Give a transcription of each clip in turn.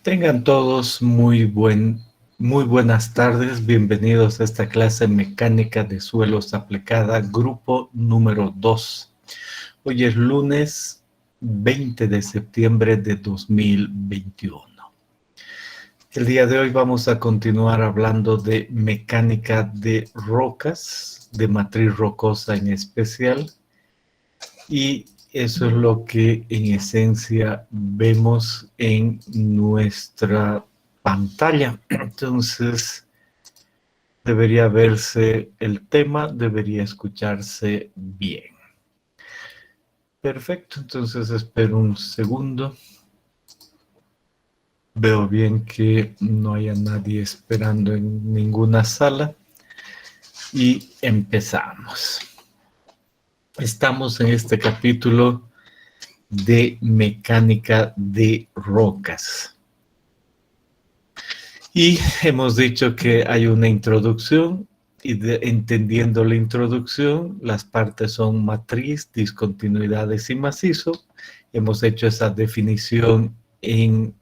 Tengan todos muy buenas tardes. Bienvenidos a esta clase mecánica de suelos aplicada, grupo número 2. Hoy es lunes 20 de septiembre de 2021. El día de hoy vamos a continuar hablando de mecánica de rocas, de matriz rocosa en especial, y eso es lo que en esencia vemos en nuestra pantalla. Entonces, debería verse el tema, debería escucharse bien. Perfecto, entonces espero un segundo. Veo bien que no haya nadie esperando en ninguna sala y empezamos. Estamos en este capítulo de mecánica de rocas. Y hemos dicho que hay una introducción y entendiendo la introducción, las partes son matriz, discontinuidades y macizo. Hemos hecho esa definición en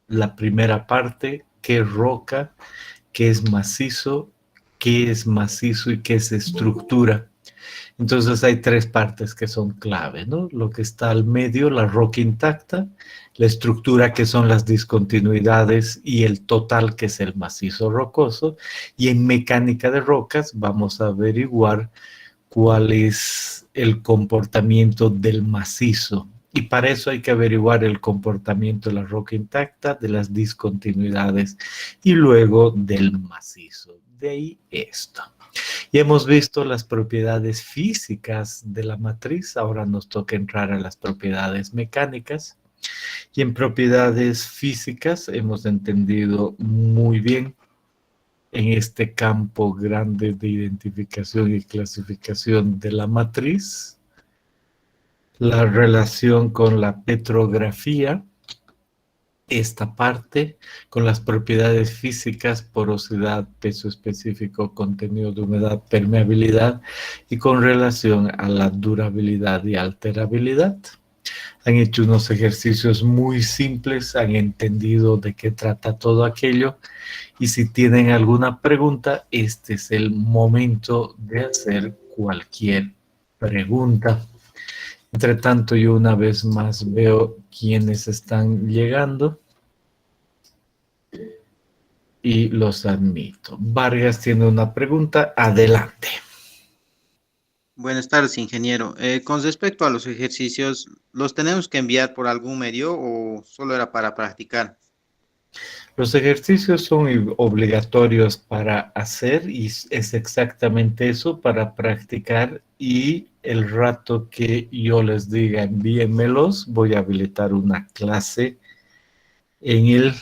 la primera parte, qué es roca, qué es macizo y qué es estructura. Entonces hay tres partes que son clave, ¿no? Lo que está al medio, la roca intacta, la estructura que son las discontinuidades y el total que es el macizo rocoso. Y en mecánica de rocas vamos a averiguar cuál es el comportamiento del macizo. Y para eso hay que averiguar el comportamiento de la roca intacta, de las discontinuidades y luego del macizo. De ahí esto. Y hemos visto las propiedades físicas de la matriz, ahora nos toca entrar a las propiedades mecánicas. Y en propiedades físicas hemos entendido muy bien en este campo grande de identificación y clasificación de la matriz, la relación con la petrografía, esta parte con las propiedades físicas, porosidad, peso específico, contenido de humedad, permeabilidad y con relación a la durabilidad y alterabilidad. Han hecho unos ejercicios muy simples, han entendido de qué trata todo aquello y si tienen alguna pregunta, este es el momento de hacer cualquier pregunta. Entre tanto, yo una vez más veo quiénes están llegando y los admito. Vargas tiene una pregunta. Adelante. Buenas tardes, ingeniero. Con respecto a los ejercicios, ¿los tenemos que enviar por algún medio o solo era para practicar? Los ejercicios son obligatorios para hacer y es exactamente eso, para practicar, y el rato que yo les diga envíenmelos, voy a habilitar una clase en el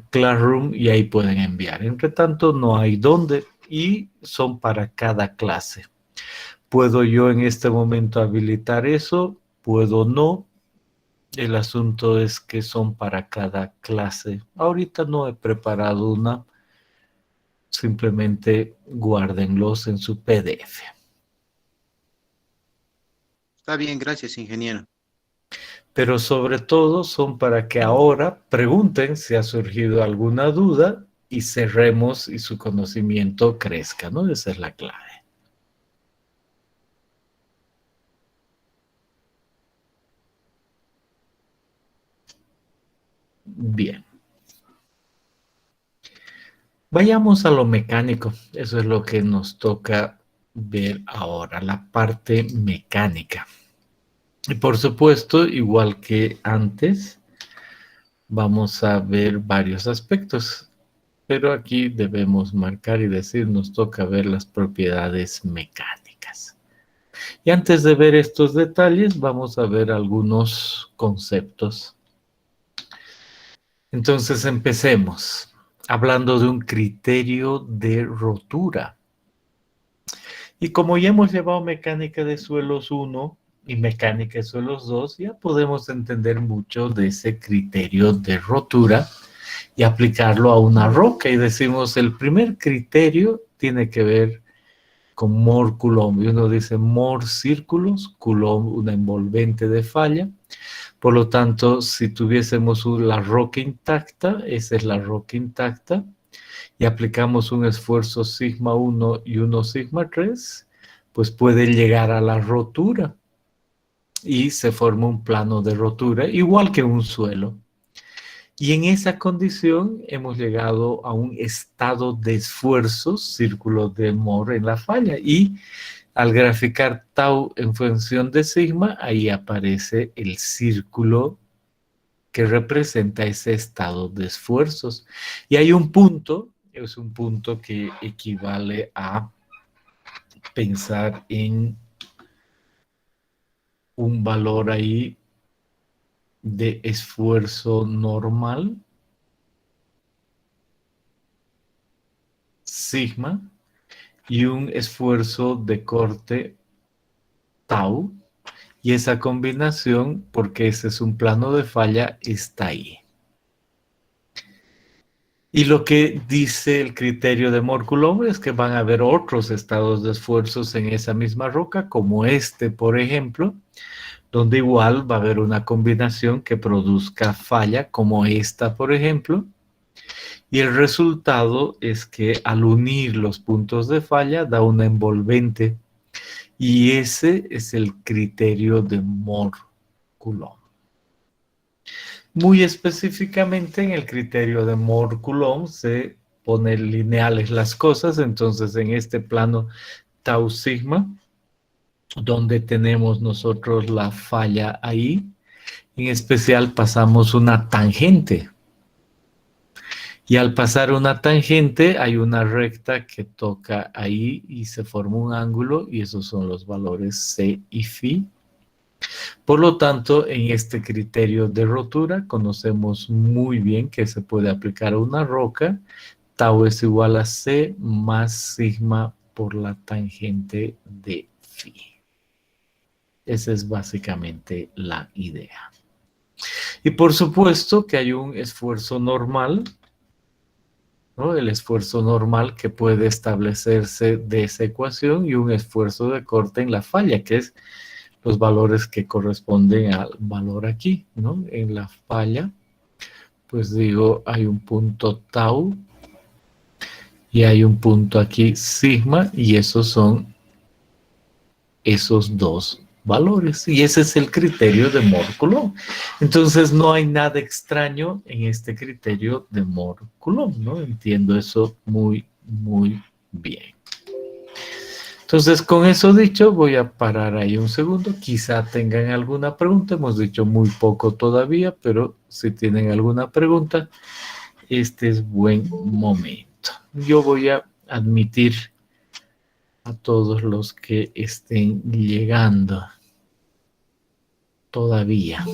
Classroom y ahí pueden enviar. Entre tanto, no hay dónde y son para cada clase. ¿Puedo yo en este momento habilitar eso? ¿Puedo no? El asunto es que son para cada clase. Ahorita no he preparado una. Simplemente guárdenlos en su PDF. Está bien, gracias, ingeniero. Pero sobre todo son para que ahora pregunten si ha surgido alguna duda y cerremos y su conocimiento crezca, ¿no? Esa es la clave. Bien. Vayamos a lo mecánico. Eso es lo que nos toca ver ahora, la parte mecánica. Y por supuesto, igual que antes, vamos a ver varios aspectos. Pero aquí debemos marcar y decir, nos toca ver las propiedades mecánicas. Y antes de ver estos detalles, vamos a ver algunos conceptos. Entonces empecemos hablando de un criterio de rotura. Y como ya hemos llevado mecánica de suelos 1 y mecánica de suelos 2, ya podemos entender mucho de ese criterio de rotura y aplicarlo a una roca. Y decimos, el primer criterio tiene que ver con mol Coulomb. Y uno dice mol círculos, Coulomb una envolvente de falla. Por lo tanto, si tuviésemos la roca intacta, esa es la roca intacta, y aplicamos un esfuerzo sigma 1 y uno sigma 3, pues puede llegar a la rotura y se forma un plano de rotura, igual que un suelo. Y en esa condición hemos llegado a un estado de esfuerzo, círculo de Moore en la falla. Y al graficar tau en función de sigma, ahí aparece el círculo que representa ese estado de esfuerzos. Y hay un punto, es un punto que equivale a pensar en un valor ahí de esfuerzo normal, sigma, y un esfuerzo de corte tau, y esa combinación, porque ese es un plano de falla, está ahí. Y lo que dice el criterio de Moore-Coulomb es que van a haber otros estados de esfuerzos en esa misma roca, como este, por ejemplo, donde igual va a haber una combinación que produzca falla, como esta, por ejemplo, y el resultado es que al unir los puntos de falla da una envolvente, y ese es el criterio de Moore-Coulomb. Muy específicamente en el criterio de Moore-Coulomb se ponen lineales las cosas, entonces en este plano tau sigma, donde tenemos nosotros la falla ahí, en especial pasamos una tangente. Y al pasar una tangente hay una recta que toca ahí y se forma un ángulo, y esos son los valores C y Φ. Por lo tanto, en este criterio de rotura conocemos muy bien que se puede aplicar a una roca. Tau es igual a C más sigma por la tangente de Φ. Esa es básicamente la idea. Y por supuesto que hay un esfuerzo normal, ¿no? El esfuerzo normal que puede establecerse de esa ecuación, y un esfuerzo de corte en la falla, que es los valores que corresponden al valor aquí, ¿no? En la falla, pues digo, hay un punto tau y hay un punto aquí sigma, y esos son esos dos valores, y ese es el criterio de Moore-Coulomb. Entonces no hay nada extraño en este criterio de Moore-Coulomb, ¿no? Entiendo eso muy, muy bien. Entonces, con eso dicho, voy a parar ahí un segundo. Quizá tengan alguna pregunta. Hemos dicho muy poco todavía, pero si tienen alguna pregunta, este es buen momento. Yo voy a admitir a todos los que estén llegando todavía.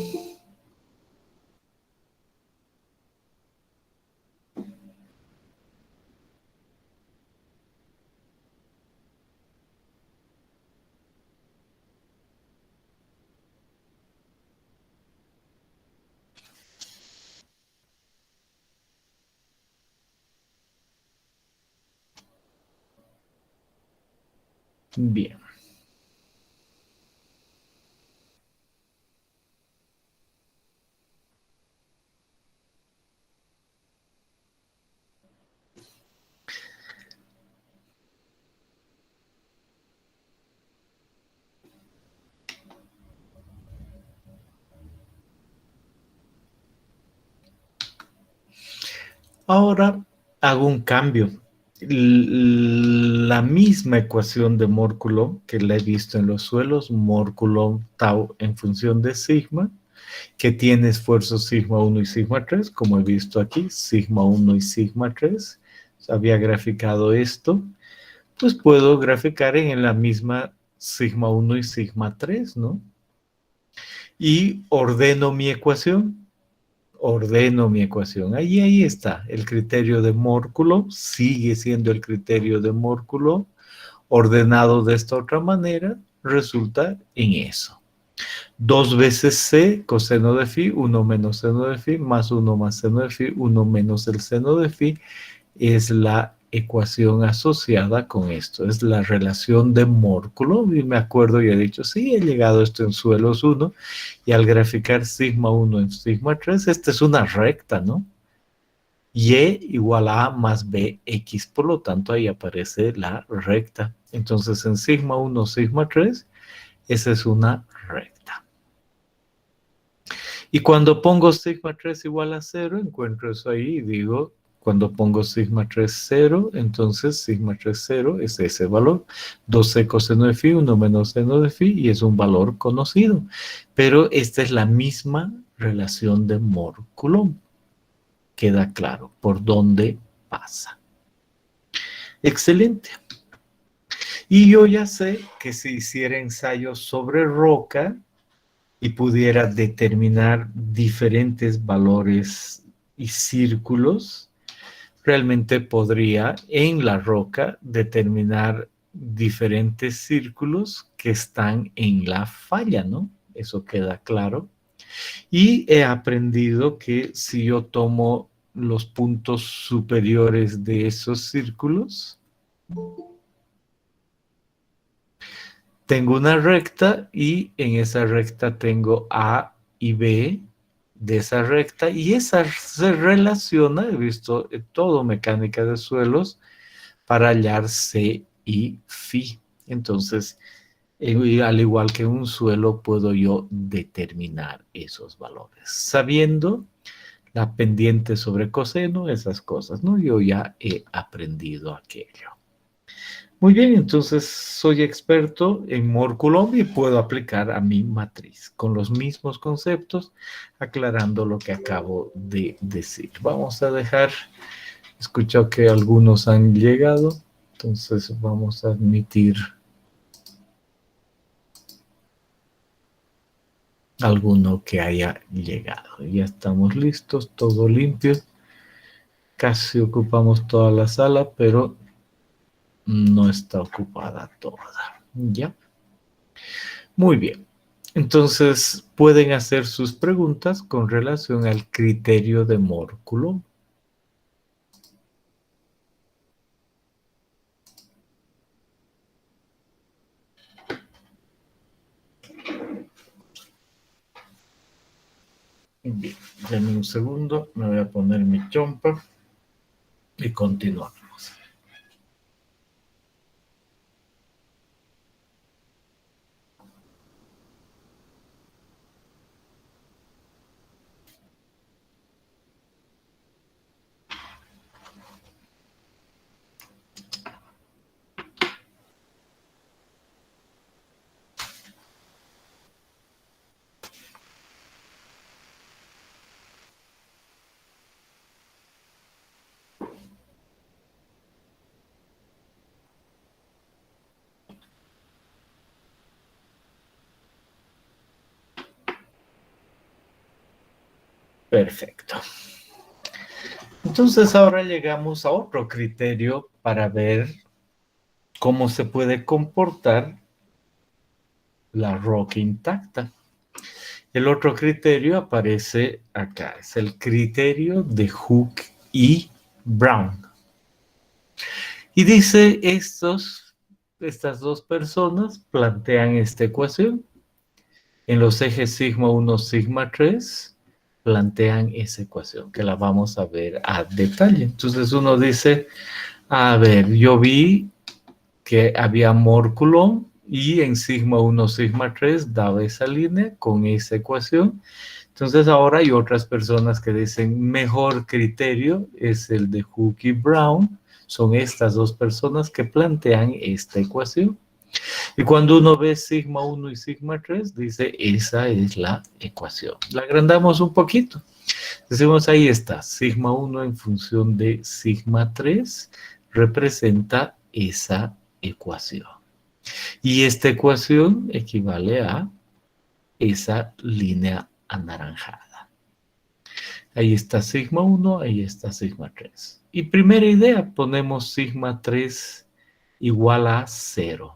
Bien. Ahora hago un cambio. La misma ecuación de Moore-Coulomb que la he visto en los suelos, Moore-Coulomb tau en función de sigma, que tiene esfuerzos sigma 1 y sigma 3, como he visto aquí, sigma 1 y sigma 3. Había graficado esto, pues puedo graficar en la misma sigma 1 y sigma 3, ¿no? Y ordeno mi ecuación. Ahí está el criterio de Moore-Coulomb, sigue siendo el criterio de Moore-Coulomb, ordenado de esta otra manera, resulta en eso. 2 veces C coseno de phi, 1 menos seno de phi, más 1 más seno de phi, 1 menos el seno de phi, es la ecuación asociada con esto. Es la relación de Moore-Coulomb. Y me acuerdo y he dicho, sí, he llegado a esto en suelos 1. Y al graficar sigma 1 en sigma 3, esta es una recta, ¿no? Y igual a más bx, por lo tanto ahí aparece la recta. Entonces en sigma 1, sigma 3, esa es una recta. Y cuando pongo sigma 3 igual a 0, encuentro eso ahí y digo, cuando pongo sigma 3 0, entonces sigma 3 0 es ese valor. 2c coseno de phi, 1 menos seno de phi, y es un valor conocido. Pero esta es la misma relación de Moore-Coulomb. Queda claro por dónde pasa. Excelente. Y yo ya sé que si hiciera ensayos sobre roca y pudiera determinar diferentes valores y círculos, realmente podría en la roca determinar diferentes círculos que están en la falla, ¿no? Eso queda claro. Y he aprendido que si yo tomo los puntos superiores de esos círculos, tengo una recta y en esa recta tengo A y B de esa recta y esa se relaciona, he visto todo mecánica de suelos, para hallar C y Phi. Entonces, al igual que un suelo, puedo yo determinar esos valores, sabiendo la pendiente sobre coseno, esas cosas, ¿no? Yo ya he aprendido aquello. Muy bien, entonces soy experto en Moore-Coulomb y puedo aplicar a mi matriz con los mismos conceptos, aclarando lo que acabo de decir. Vamos a dejar, escucho que algunos han llegado, entonces vamos a admitir alguno que haya llegado. Ya estamos listos, todo limpio. Casi ocupamos toda la sala, pero no está ocupada toda. ¿Ya? Muy bien. Entonces, pueden hacer sus preguntas con relación al criterio de Moore-Coulomb. Bien, denme un segundo, me voy a poner mi chompa y continuamos. Perfecto. Entonces ahora llegamos a otro criterio para ver cómo se puede comportar la roca intacta. El otro criterio aparece acá, es el criterio de Hooke y Brown. Y dice, estas dos personas plantean esta ecuación. En los ejes sigma 1, sigma 3, plantean esa ecuación, que la vamos a ver a detalle. Entonces uno dice, a ver, yo vi que había Moore-Coulomb y en sigma 1, sigma 3 daba esa línea con esa ecuación. Entonces ahora hay otras personas que dicen mejor criterio es el de Hooke y Brown. Son estas dos personas que plantean esta ecuación. Y cuando uno ve sigma 1 y sigma 3, dice esa es la ecuación. La agrandamos un poquito. Decimos ahí está, sigma 1 en función de sigma 3 representa esa ecuación. Y esta ecuación equivale a esa línea anaranjada. Ahí está sigma 1, ahí está sigma 3. Y primera idea, ponemos sigma 3 igual a 0.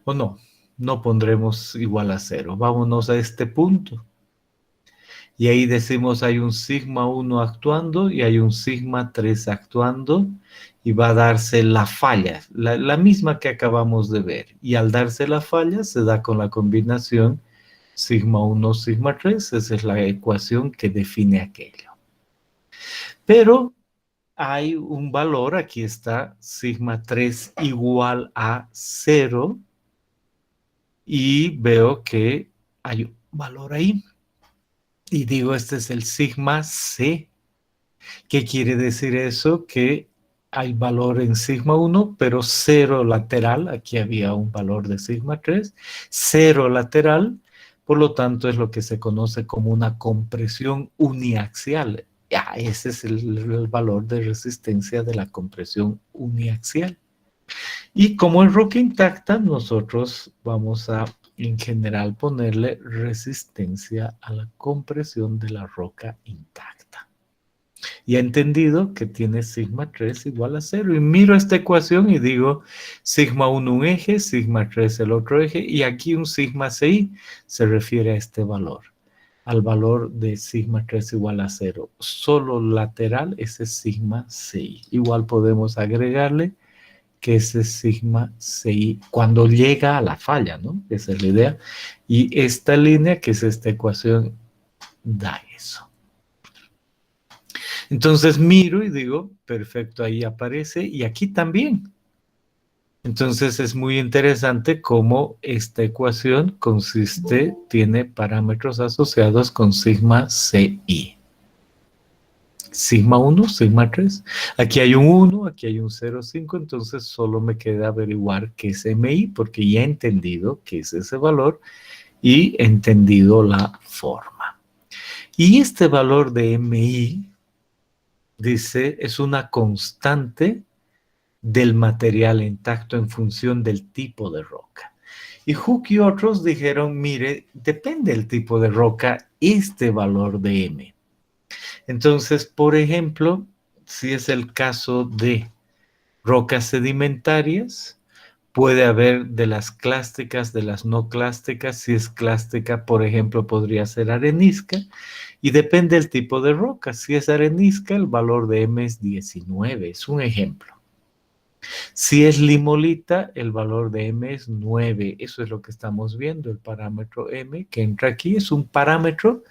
O no, no pondremos igual a 0. Vámonos a este punto. Y ahí decimos hay un sigma 1 actuando y hay un sigma 3 actuando y va a darse la falla, la misma que acabamos de ver. Y al darse la falla se da con la combinación sigma 1, sigma 3. Esa es la ecuación que define aquello. Pero hay un valor, aquí está, sigma 3 igual a 0 y veo que hay un valor ahí. Y digo, este es el sigma C. ¿Qué quiere decir eso? Que hay valor en sigma 1, pero cero lateral. Aquí había un valor de sigma 3, cero lateral. Por lo tanto, es lo que se conoce como una compresión uniaxial. Ya, ese es el valor de resistencia de la compresión uniaxial. Y como es roca intacta, nosotros vamos a, en general, ponerle resistencia a la compresión de la roca intacta. Y he entendido que tiene sigma 3 igual a 0. Y miro esta ecuación y digo sigma 1 un eje, sigma 3 el otro eje, y aquí un sigma CI se refiere a este valor, al valor de sigma 3 igual a 0. Solo lateral ese sigma CI. Igual podemos agregarle que ese sigma CI cuando llega a la falla, ¿no? Esa es la idea. Y esta línea, que es esta ecuación, da eso. Entonces miro y digo, perfecto, ahí aparece y aquí también. Entonces es muy interesante cómo esta ecuación tiene parámetros asociados con sigma CI. Sigma 1, sigma 3. Aquí hay un 1, aquí hay un 0,5, entonces solo me queda averiguar qué es MI porque ya he entendido qué es ese valor y he entendido la forma. Y este valor de MI dice, es una constante del material intacto en función del tipo de roca. Y Hooke y otros dijeron, mire, depende del tipo de roca, este valor de M. Entonces, por ejemplo, si es el caso de rocas sedimentarias, puede haber de las clásticas, de las no clásticas. Si es clástica, por ejemplo, podría ser arenisca. Y depende del tipo de roca. Si es arenisca, el valor de M es 19. Es un ejemplo. Si es limolita, el valor de M es 9. Eso es lo que estamos viendo. El parámetro M que entra aquí es un parámetro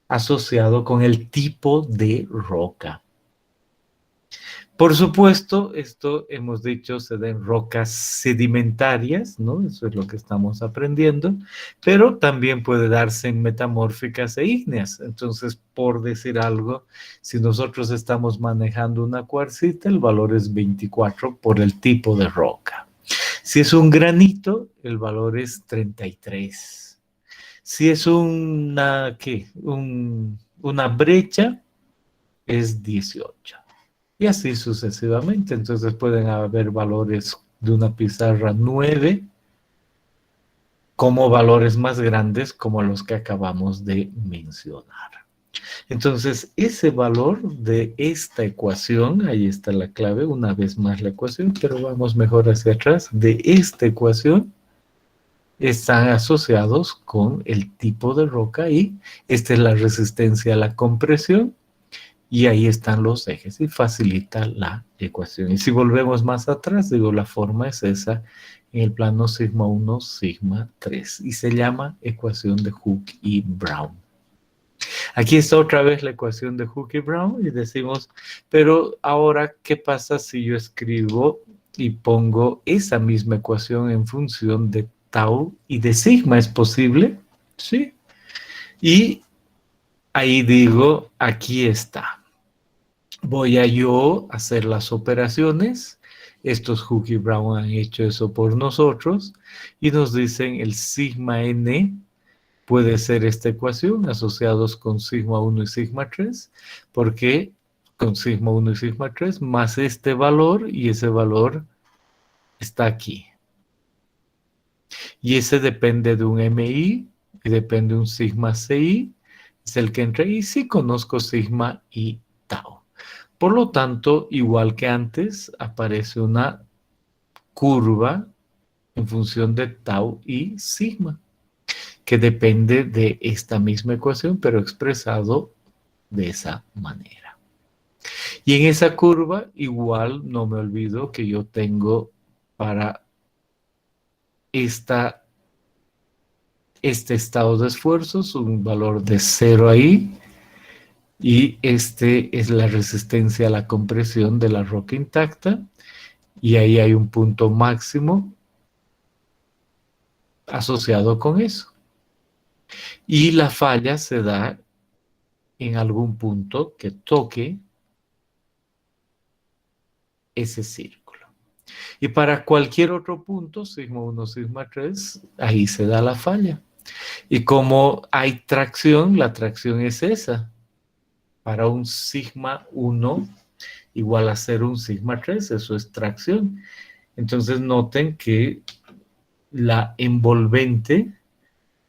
asociado con el tipo de roca. Por supuesto, esto hemos dicho se da en rocas sedimentarias, ¿no? Eso es lo que estamos aprendiendo, pero también puede darse en metamórficas e ígneas. Entonces, por decir algo, si nosotros estamos manejando una cuarcita, el valor es 24 por el tipo de roca. Si es un granito, el valor es 33. Si es una brecha, es 18. Y así sucesivamente. Entonces pueden haber valores de una pizarra 9 como valores más grandes como los que acabamos de mencionar. Entonces, ese valor de esta ecuación, ahí está la clave, una vez más la ecuación, pero vamos mejor hacia atrás, de esta ecuación están asociados con el tipo de roca y esta es la resistencia a la compresión. Y ahí están los ejes y facilita la ecuación. Y si volvemos más atrás, digo, la forma es esa en el plano sigma 1, sigma 3. Y se llama ecuación de Hooke y Brown. Aquí está otra vez la ecuación de Hooke y Brown y decimos, pero ahora, ¿qué pasa si yo escribo y pongo esa misma ecuación en función de tau y de sigma? ¿Es posible? Sí. Y ahí digo, aquí está. Voy a yo hacer las operaciones. Estos Hooke y Brown han hecho eso por nosotros y nos dicen el sigma n puede ser esta ecuación asociados con sigma 1 y sigma 3, porque con sigma 1 y sigma 3 más este valor y ese valor está aquí. Y ese depende de un MI y depende de un sigma CI, es el que entra y sí conozco sigma y tau. Por lo tanto, igual que antes, aparece una curva en función de tau y sigma. que depende de esta misma ecuación, pero expresado de esa manera. Y en esa curva, igual no me olvido que yo tengo para este estado de esfuerzos un valor de 0 ahí, y este es la resistencia a la compresión de la roca intacta, y ahí hay un punto máximo asociado con eso. Y la falla se da en algún punto que toque ese círculo. Y para cualquier otro punto, sigma 1, sigma 3, ahí se da la falla. Y como hay tracción, la tracción es esa. Para un sigma 1 igual a ser un sigma 3, eso es tracción. Entonces noten que la envolvente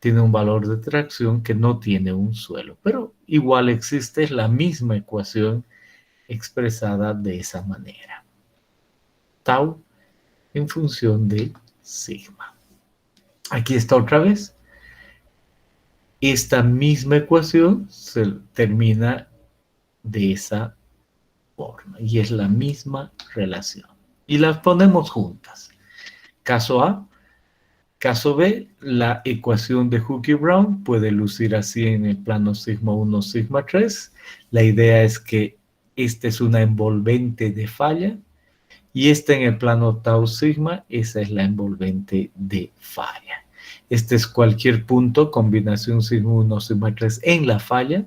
tiene un valor de tracción que no tiene un suelo, pero igual existe la misma ecuación expresada de esa manera. Tau en función de sigma. Aquí está otra vez. Esta misma ecuación se termina de esa forma y es la misma relación. Y las ponemos juntas. Caso A. Caso B, la ecuación de Hooke y Brown puede lucir así en el plano sigma 1, sigma 3. La idea es que esta es una envolvente de falla y esta en el plano tau sigma, esa es la envolvente de falla. Este es cualquier punto, combinación sigma 1, sigma 3 en la falla.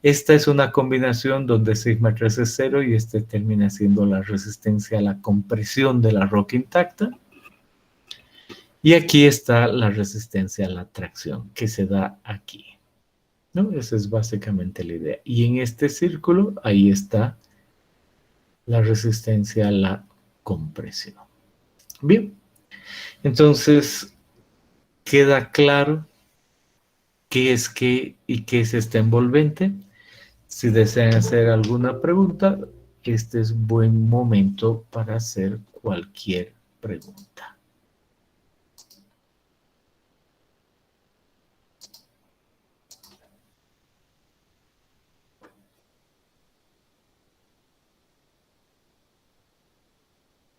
Esta es una combinación donde sigma 3 es 0 y este termina siendo la resistencia a la compresión de la roca intacta. Y aquí está la resistencia a la tracción que se da aquí, ¿no? Esa es básicamente la idea. Y en este círculo, ahí está la resistencia a la compresión. Bien, entonces queda claro qué es qué y qué es este envolvente. Si desean hacer alguna pregunta, este es buen momento para hacer cualquier pregunta.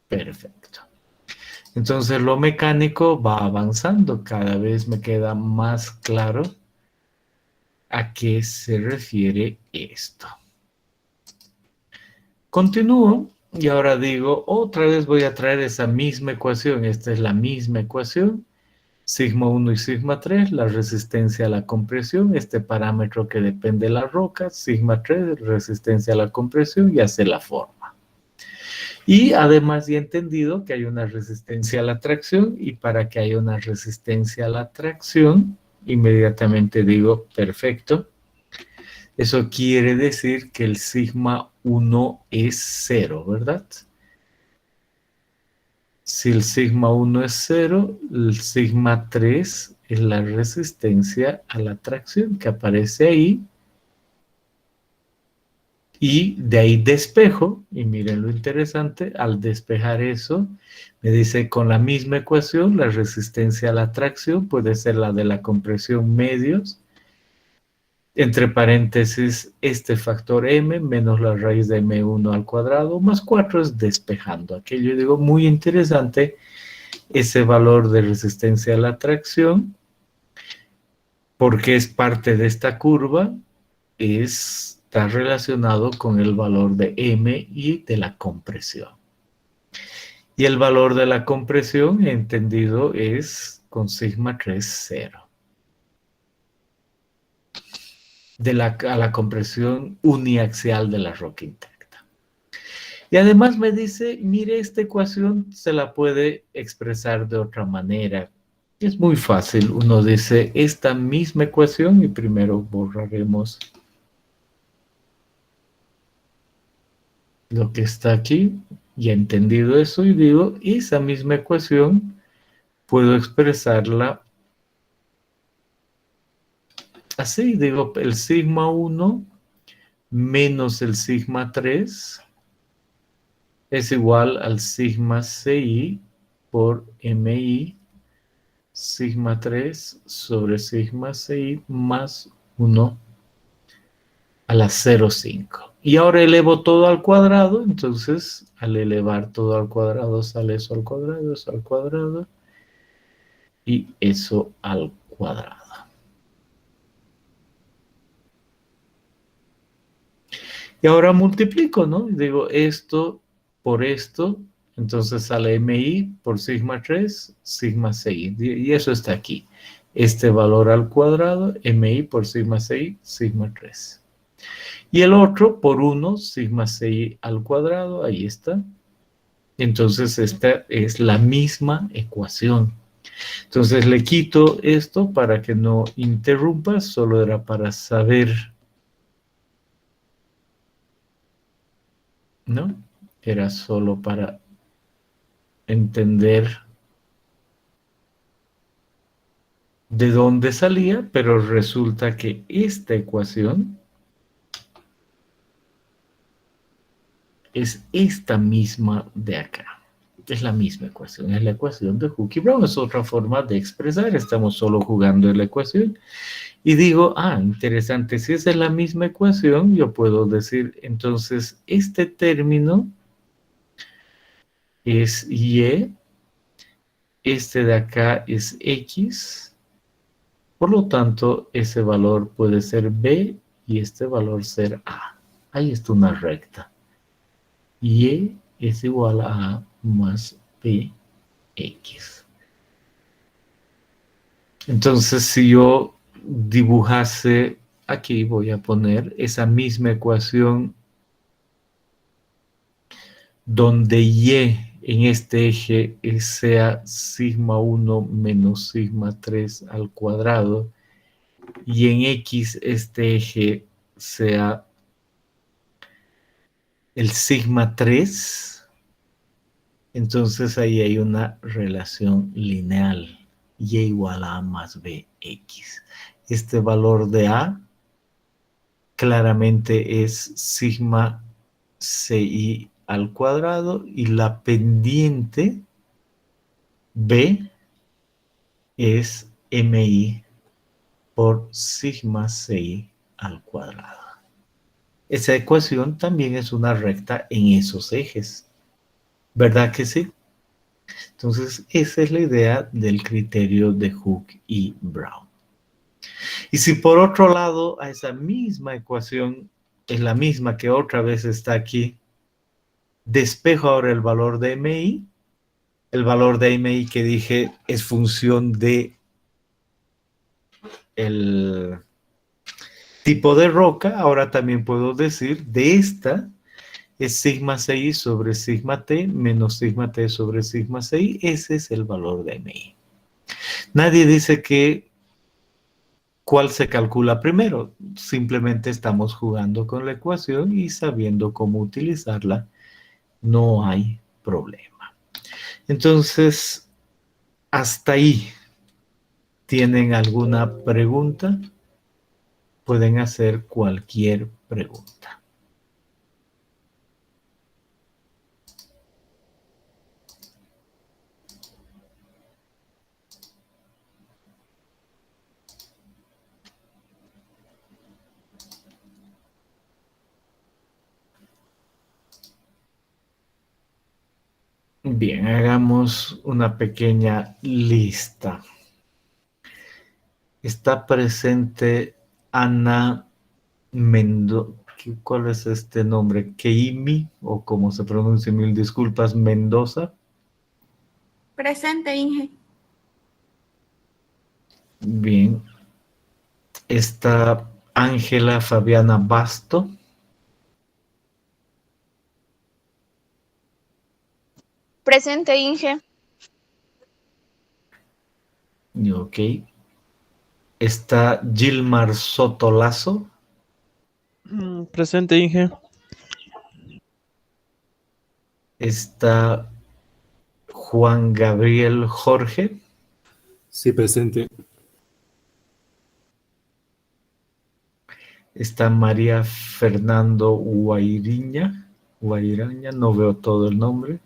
Perfecto. Entonces lo mecánico va avanzando, cada vez me queda más claro a qué se refiere esto. Continúo y ahora digo, otra vez voy a traer esa misma ecuación, esta es la misma ecuación, sigma 1 y sigma 3, la resistencia a la compresión, este parámetro que depende de la roca, sigma 3, resistencia a la compresión, y hace la forma. Y además ya he entendido que hay una resistencia a la tracción, y para que haya una resistencia a la tracción, inmediatamente digo, perfecto. Eso quiere decir que el sigma 1 es 0, ¿verdad? Si el sigma 1 es 0, el sigma 3 es la resistencia a la tracción que aparece ahí. Y de ahí despejo, y miren lo interesante, al despejar eso, me dice con la misma ecuación, la resistencia a la tracción puede ser la de la compresión medios, entre paréntesis, este factor m menos la raíz de m1 al cuadrado, más 4 es despejando. Aquello digo, muy interesante, ese valor de resistencia a la tracción, porque es parte de esta curva, está relacionado con el valor de m y de la compresión. Y el valor de la compresión, entendido, es con sigma 3, 0. A la compresión uniaxial de la roca intacta. Y además me dice, mire, esta ecuación se la puede expresar de otra manera. Es muy fácil. Uno dice esta misma ecuación y primero borraremos lo que está aquí. Ya he entendido eso y digo, esa misma ecuación puedo expresarla así. Digo, el sigma 1 menos el sigma 3 es igual al sigma CI por MI sigma 3 sobre sigma 6 más 1 a la 0,5. Y ahora elevo todo al cuadrado, entonces al elevar todo al cuadrado sale eso al cuadrado y eso al cuadrado. Y ahora multiplico, ¿no? Digo esto por esto, entonces sale MI por sigma 3, sigma 6. Y eso está aquí. Este valor al cuadrado, MI por sigma 6, sigma 3. Y el otro por 1, sigma 6 al cuadrado, ahí está. Entonces esta es la misma ecuación. Entonces le quito esto para que no interrumpa, solo era para saber, ¿no? Era solo para entender de dónde salía, pero resulta que esta ecuación es esta misma de acá. Es la misma ecuación, es la ecuación de Hooke y Brown, es otra forma de expresar, estamos solo jugando en la ecuación. Y digo, interesante, si esa es la misma ecuación, yo puedo decir, entonces, este término es Y, este de acá es X, por lo tanto, ese valor puede ser B y este valor ser A. Ahí está una recta. Y es igual a A más BX. Entonces, si yo dibujase aquí, voy a poner esa misma ecuación donde Y en este eje sea sigma 1 menos sigma 3 al cuadrado y en X este eje sea el sigma 3, entonces ahí hay una relación lineal, y igual a más bx. Este valor de a claramente es sigma ci al cuadrado y la pendiente b es mi por sigma ci al cuadrado. Esa ecuación también es una recta en esos ejes, ¿verdad que sí? Entonces, esa es la idea del criterio de Hooke y Brown. Y si por otro lado, a esa misma ecuación, es la misma que otra vez está aquí, despejo ahora el valor de MI, el valor de MI que dije es función de el tipo de roca, ahora también puedo decir de esta es sigma 6 sobre sigma t menos sigma t sobre sigma 6, ese es el valor de MI. Nadie dice que cuál se calcula primero, simplemente estamos jugando con la ecuación y sabiendo cómo utilizarla, no hay problema. Entonces, hasta ahí, ¿tienen alguna pregunta? Pueden hacer cualquier pregunta. Bien, hagamos una pequeña lista. Está presente Ana Mendoza. ¿Cuál es este nombre? Keimi, o como se pronuncia, mil disculpas, Mendoza. Presente, Inge. Bien. Está Ángela Fabiana Basto. Presente, Inge. Ok. Está Gilmar Sotolazo. Presente, Inge. Está Juan Gabriel Jorge. Sí, presente. Está María Fernando Guairaña. Guairaña, no veo todo el nombre.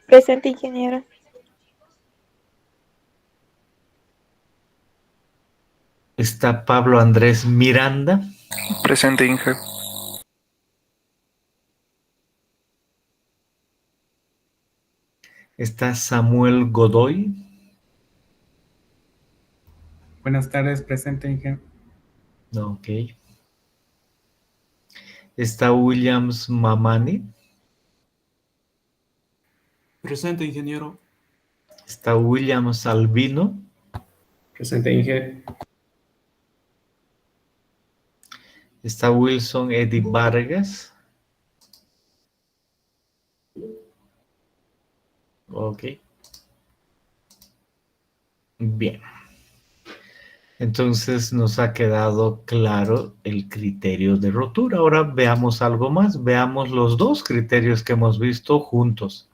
Presente, ingeniero. Está Pablo Andrés Miranda. Presente, Inge. Está Samuel Godoy. Buenas tardes, presente, Inge. Ok. Está Williams Mamani. Presente, ingeniero. Está William Salvino. Presente, Inge. Está Wilson Eddie Vargas. Ok. Bien. Entonces nos ha quedado claro el criterio de rotura. Ahora veamos algo más. Veamos los dos criterios que hemos visto juntos.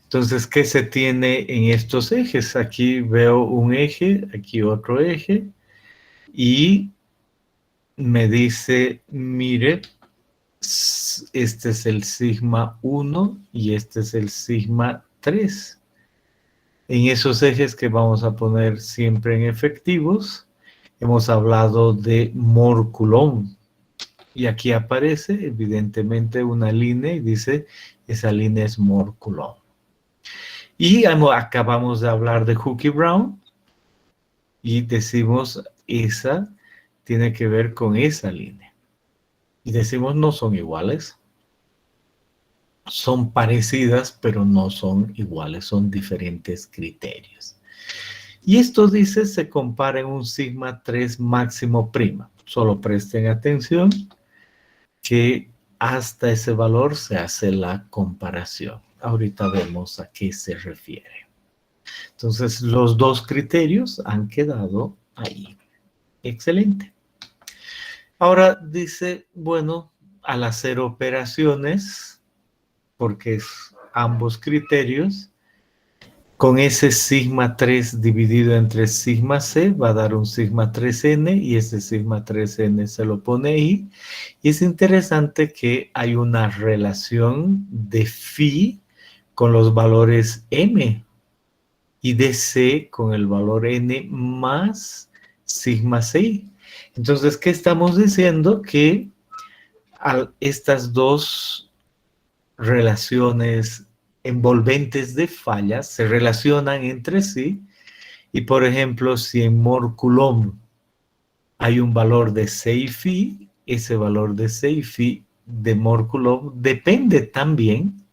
Entonces, ¿qué se tiene en estos ejes? Aquí veo un eje, aquí otro eje. Y me dice, mire, este es el sigma 1 y este es el sigma 3. En esos ejes que vamos a poner siempre en efectivos, hemos hablado de Mol Coulomb. Y aquí aparece, evidentemente, una línea y dice, esa línea es Mol Coulomb. Y acabamos de hablar de Hooke-Brown y decimos, esa tiene que ver con esa línea. Y decimos, no son iguales. Son parecidas, pero no son iguales, son diferentes criterios. Y esto dice, se compara en un sigma 3 máximo prima. Solo presten atención que hasta ese valor se hace la comparación. Ahorita vemos a qué se refiere. Entonces, los dos criterios han quedado ahí. Excelente. Ahora dice, bueno, al hacer operaciones, porque es ambos criterios, con ese sigma 3 dividido entre sigma c va a dar un sigma 3n y ese sigma 3n se lo pone ahí. Y es interesante que hay una relación de phi con los valores m y de c con el valor n más sigma c. Entonces, ¿qué estamos diciendo? Que estas dos relaciones envolventes de fallas se relacionan entre sí y, por ejemplo, si en Mol Coulomb hay un valor de 6 phi, ese valor de 6 phi de Mol Coulomb depende también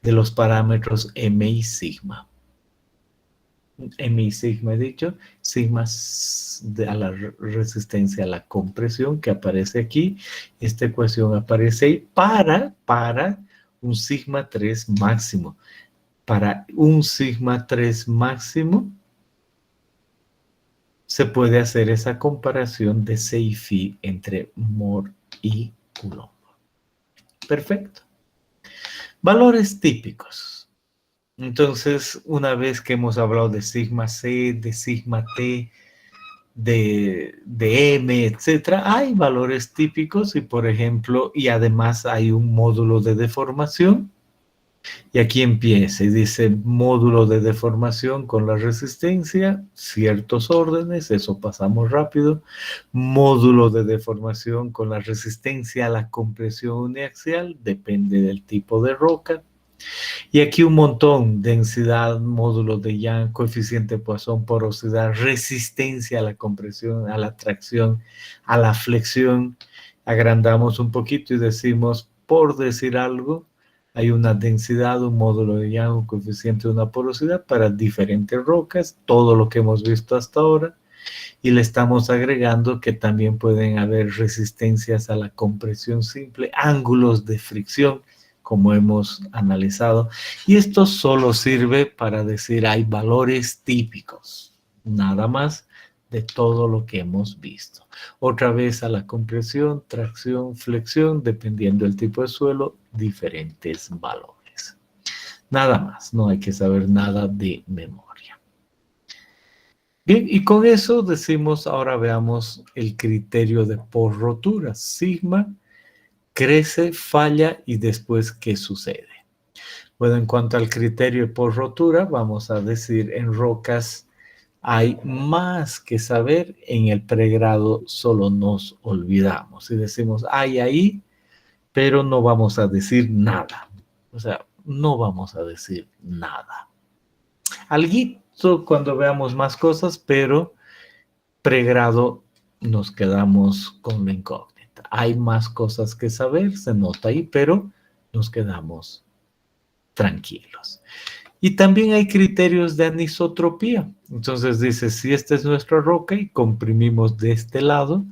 de los parámetros m y sigma. M y sigma he dicho, sigma a la resistencia a la compresión que aparece aquí, esta ecuación aparece ahí para un sigma 3 máximo. Para un sigma 3 máximo se puede hacer esa comparación de 6 phi entre Mol y Coulomb. Perfecto. Valores típicos. Entonces, una vez que hemos hablado de sigma c, de sigma t, de m, etcétera, hay valores típicos y, por ejemplo, y además hay un módulo de deformación. Y aquí empieza y dice módulo de deformación con la resistencia, ciertos órdenes, eso pasamos rápido. Módulo de deformación con la resistencia a la compresión uniaxial, depende del tipo de roca. Y aquí un montón, densidad, módulo de Young, coeficiente de Poisson, porosidad, resistencia a la compresión, a la tracción, a la flexión. Agrandamos un poquito y decimos, por decir algo, hay una densidad, un módulo de Young, un coeficiente de una porosidad para diferentes rocas, todo lo que hemos visto hasta ahora. Y le estamos agregando que también pueden haber resistencias a la compresión simple, ángulos de fricción, como hemos analizado. Y esto solo sirve para decir hay valores típicos, nada más de todo lo que hemos visto. Otra vez a la compresión, tracción, flexión, dependiendo del tipo de suelo, diferentes valores. Nada más, no hay que saber nada de memoria. Bien, y con eso decimos, ahora veamos el criterio de por rotura. Sigma crece, falla y después, ¿qué sucede? Bueno, en cuanto al criterio por rotura, vamos a decir en rocas Hay más que saber. En el pregrado solo nos olvidamos y decimos, hay ahí, pero no vamos a decir nada. O sea, no vamos a decir nada. Alguito cuando veamos más cosas, pero pregrado nos quedamos con la incógnita. Hay más cosas que saber, se nota ahí, pero nos quedamos tranquilos. Y también hay criterios de anisotropía. Entonces dice, si esta es nuestra roca y comprimimos de este lado,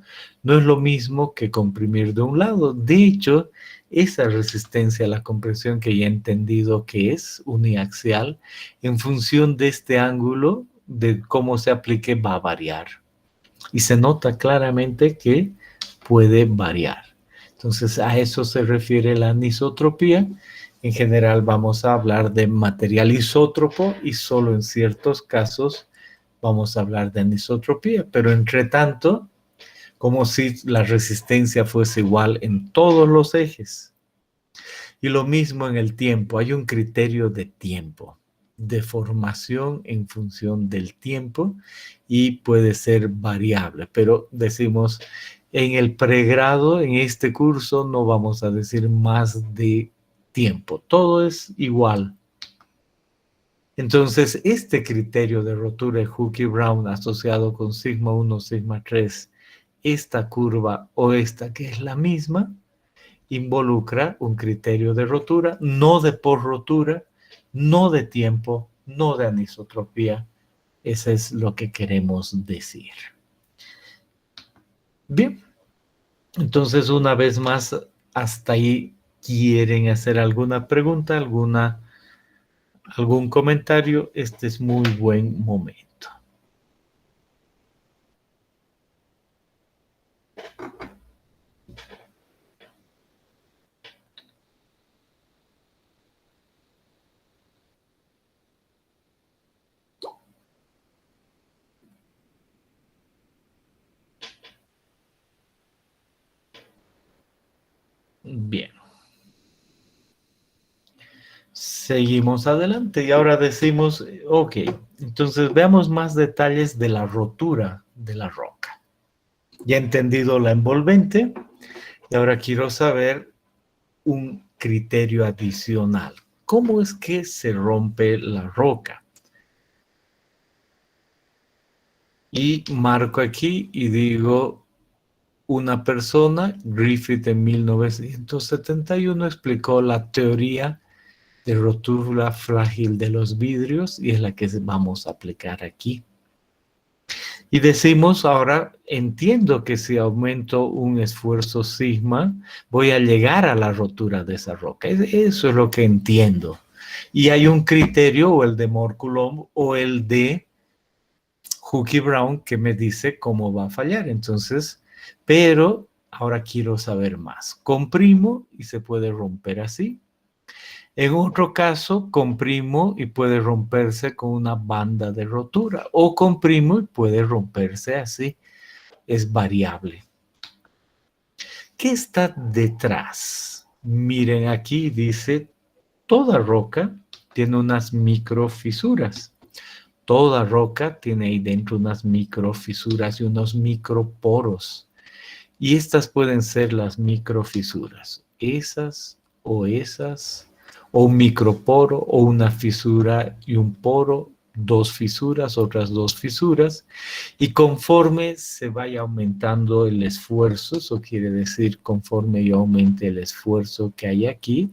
no es lo mismo que comprimir de un lado. De hecho, esa resistencia a la compresión que ya he entendido que es uniaxial, en función de este ángulo, de cómo se aplique, va a variar. Y se nota claramente que puede variar. Entonces, a eso se refiere la anisotropía. En general vamos a hablar de material isótropo y solo en ciertos casos vamos a hablar de anisotropía. Pero entre tanto, como si la resistencia fuese igual en todos los ejes. Y lo mismo en el tiempo. Hay un criterio de tiempo, de formación en función del tiempo y puede ser variable. Pero decimos, en el pregrado, en este curso, no vamos a decir más de tiempo. Todo es igual. Entonces, este criterio de rotura de Hooke y Brown asociado con sigma 1, sigma 3, esta curva o esta que es la misma, involucra un criterio de rotura, no de por rotura, no de tiempo, no de anisotropía. Eso es lo que queremos decir. Bien, entonces una vez más, hasta ahí. ¿Quieren hacer alguna pregunta, algún comentario? Este es muy buen momento. Bien. Seguimos adelante y ahora decimos, ok, entonces veamos más detalles de la rotura de la roca. Ya he entendido la envolvente y ahora quiero saber un criterio adicional. ¿Cómo es que se rompe la roca? Y marco aquí y digo, una persona, Griffith en 1971, explicó la teoría de rotura frágil de los vidrios y es la que vamos a aplicar aquí. Y decimos ahora, entiendo que si aumento un esfuerzo sigma, voy a llegar a la rotura de esa roca. Eso es lo que entiendo. Y hay un criterio, o el de Moore-Coulomb, o el de Hooke y Brown, que me dice cómo va a fallar. Entonces, pero ahora quiero saber más. Comprimo y se puede romper así. En otro caso, comprimo y puede romperse con una banda de rotura. O comprimo y puede romperse así. Es variable. ¿Qué está detrás? Miren aquí, dice, toda roca tiene unas microfisuras. Toda roca tiene ahí dentro unas microfisuras y unos microporos. Y estas pueden ser las microfisuras. Esas, o un microporo, o una fisura y un poro, dos fisuras, otras dos fisuras. Y conforme se vaya aumentando el esfuerzo, eso quiere decir conforme yo aumente el esfuerzo que hay aquí,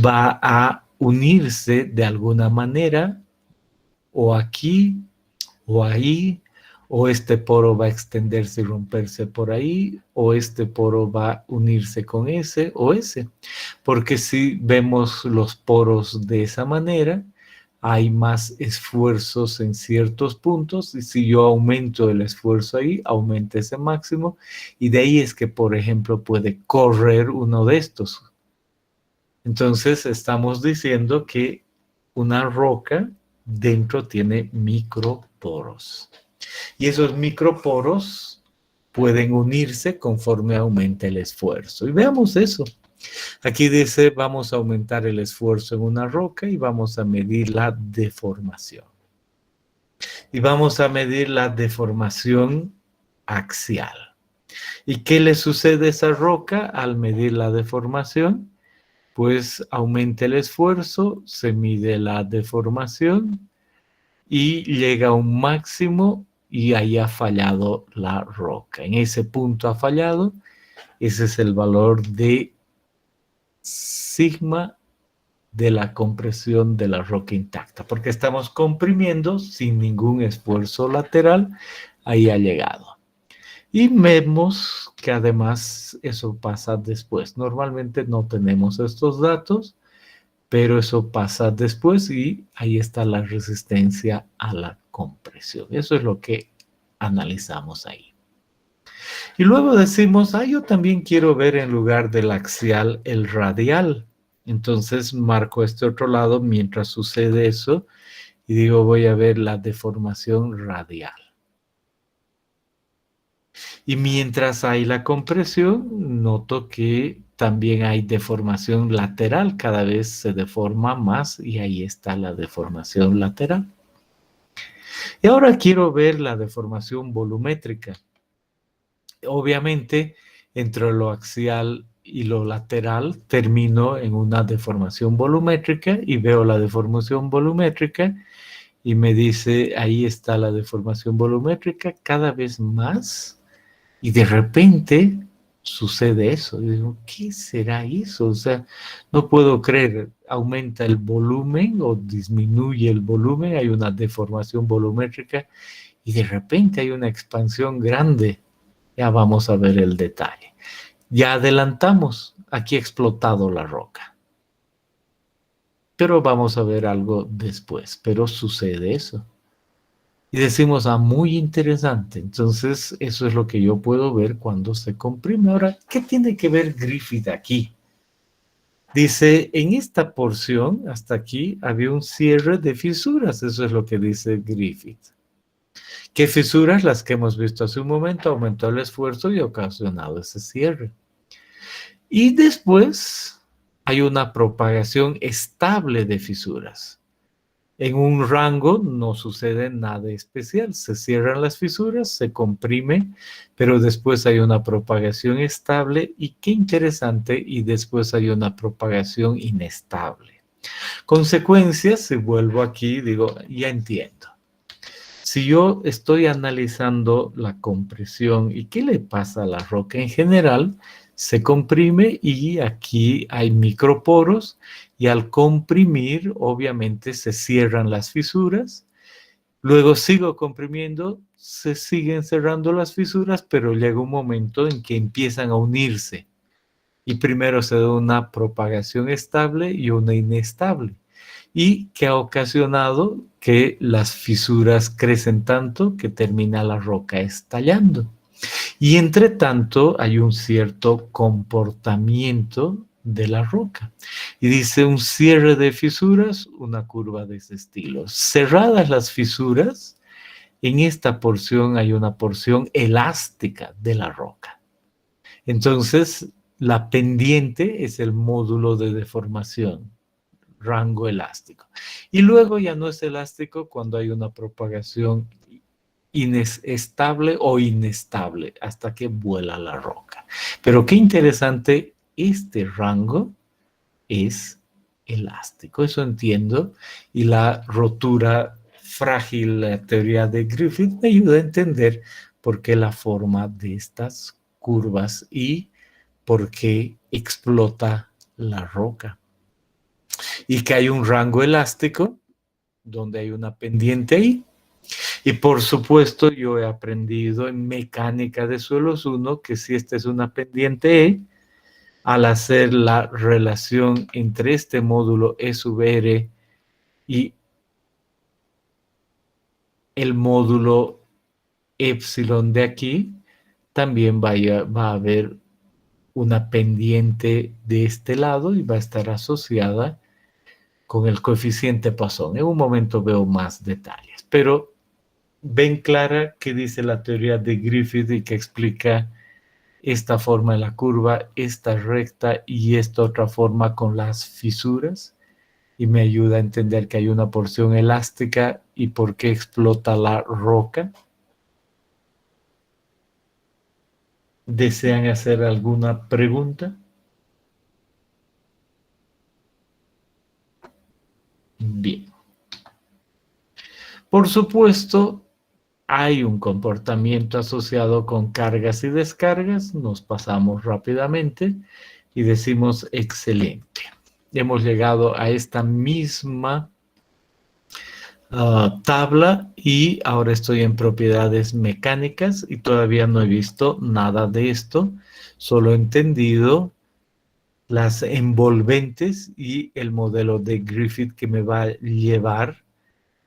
va a unirse de alguna manera, o aquí, o ahí, o este poro va a extenderse y romperse por ahí, o este poro va a unirse con ese o ese. Porque si vemos los poros de esa manera, hay más esfuerzos en ciertos puntos, y si yo aumento el esfuerzo ahí, aumenta ese máximo, y de ahí es que, por ejemplo, puede correr uno de estos. Entonces, estamos diciendo que una roca dentro tiene microporos. Y esos microporos pueden unirse conforme aumente el esfuerzo. Y veamos eso. Aquí dice, vamos a aumentar el esfuerzo en una roca y vamos a medir la deformación. Y vamos a medir la deformación axial. ¿Y qué le sucede a esa roca al medir la deformación? Pues aumenta el esfuerzo, se mide la deformación y llega a un máximo y ahí ha fallado la roca. En ese punto ha fallado. Ese es el valor de sigma de la compresión de la roca intacta, porque estamos comprimiendo sin ningún esfuerzo lateral. Ahí ha llegado. Y vemos que además eso pasa después. Normalmente no tenemos estos datos, pero eso pasa después y ahí está la resistencia a la compresión. Eso es lo que analizamos ahí. Y luego decimos, yo también quiero ver en lugar del axial el radial. Entonces marco este otro lado mientras sucede eso y digo, voy a ver la deformación radial. Y mientras hay la compresión, noto que también hay deformación lateral. Cada vez se deforma más y ahí está la deformación lateral. Y ahora quiero ver la deformación volumétrica. Obviamente, entre lo axial y lo lateral, termino en una deformación volumétrica y veo la deformación volumétrica y me dice, ahí está la deformación volumétrica cada vez más. Y de repente sucede eso. Y digo, ¿qué será eso? O sea, no puedo creer. Aumenta el volumen o disminuye el volumen. Hay una deformación volumétrica y de repente hay una expansión grande. Ya vamos a ver el detalle. Ya adelantamos. Aquí ha explotado la roca. Pero vamos a ver algo después. Pero sucede eso. Y decimos, muy interesante. Entonces, eso es lo que yo puedo ver cuando se comprime. Ahora, ¿qué tiene que ver Griffith aquí? Dice, en esta porción, hasta aquí, había un cierre de fisuras. Eso es lo que dice Griffith. ¿Qué fisuras? Las que hemos visto hace un momento. Aumentó el esfuerzo y ha ocasionado ese cierre. Y después hay una propagación estable de fisuras. En un rango no sucede nada especial. Se cierran las fisuras, se comprime, pero después hay una propagación estable y qué interesante, y después hay una propagación inestable. Consecuencias, si vuelvo aquí, digo, ya entiendo. Si yo estoy analizando la compresión y qué le pasa a la roca en general, se comprime y aquí hay microporos y al comprimir obviamente se cierran las fisuras. Luego sigo comprimiendo, se siguen cerrando las fisuras, pero llega un momento en que empiezan a unirse. Y primero se da una propagación estable y una inestable. Y que ha ocasionado que las fisuras crecen tanto que termina la roca estallando. Y entre tanto hay un cierto comportamiento de la roca. Y dice un cierre de fisuras, una curva de ese estilo. Cerradas las fisuras, en esta porción hay una porción elástica de la roca. Entonces, la pendiente es el módulo de deformación, rango elástico. Y luego ya no es elástico cuando hay una propagación inestable o inestable hasta que vuela la roca. Pero qué interesante, este rango es elástico, eso entiendo, y la rotura frágil, la teoría de Griffith me ayuda a entender por qué la forma de estas curvas y por qué explota la roca. Y que hay un rango elástico donde hay una pendiente ahí. Y por supuesto yo he aprendido en mecánica de suelos 1 que si esta es una pendiente E, al hacer la relación entre este módulo E sub R y el módulo epsilon de aquí, también va a haber una pendiente de este lado y va a estar asociada con el coeficiente Poisson. En un momento veo más detalles, pero ven clara qué dice la teoría de Griffith y que explica esta forma de la curva, esta recta y esta otra forma con las fisuras, y me ayuda a entender que hay una porción elástica y por qué explota la roca? ¿Desean hacer alguna pregunta? Bien. Por supuesto, hay un comportamiento asociado con cargas y descargas. Nos pasamos rápidamente y decimos excelente. Hemos llegado a esta misma tabla y ahora estoy en propiedades mecánicas y todavía no he visto nada de esto. Solo he entendido las envolventes y el modelo de Griffith que me va a llevar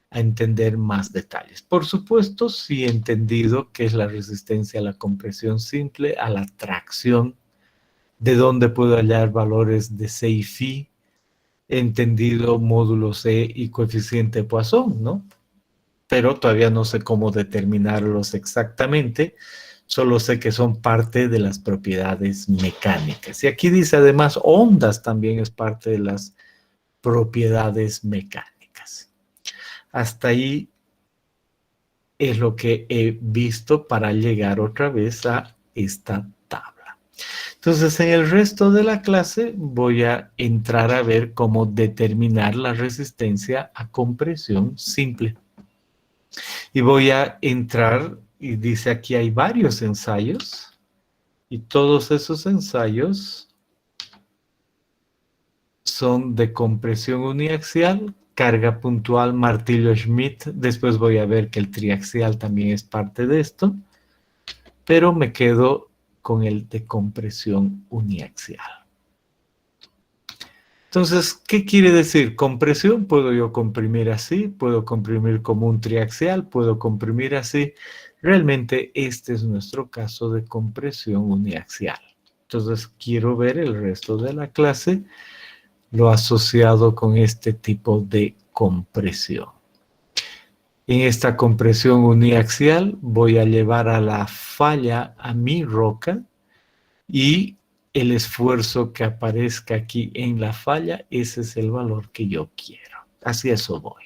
a entender más detalles. Por supuesto, sí he entendido qué es la resistencia a la compresión simple, a la tracción, de dónde puedo hallar valores de C y phi, he entendido módulo C y coeficiente de Poisson, ¿no? Pero todavía no sé cómo determinarlos exactamente, solo sé que son parte de las propiedades mecánicas. Y aquí dice además, ondas también es parte de las propiedades mecánicas. Hasta ahí es lo que he visto para llegar otra vez a esta tabla. Entonces, en el resto de la clase voy a entrar a ver cómo determinar la resistencia a compresión simple. Y voy a entrar, y dice aquí hay varios ensayos, y todos esos ensayos son de compresión uniaxial, carga puntual, martillo Schmidt. Después voy a ver que el triaxial también es parte de esto, pero me quedo con el de compresión uniaxial. Entonces, ¿qué quiere decir? Compresión, puedo yo comprimir así, puedo comprimir como un triaxial, puedo comprimir así. Realmente este es nuestro caso de compresión uniaxial. Entonces, quiero ver el resto de la clase, lo asociado con este tipo de compresión. En esta compresión uniaxial voy a llevar a la falla a mi roca y el esfuerzo que aparezca aquí en la falla, ese es el valor que yo quiero. Así eso voy.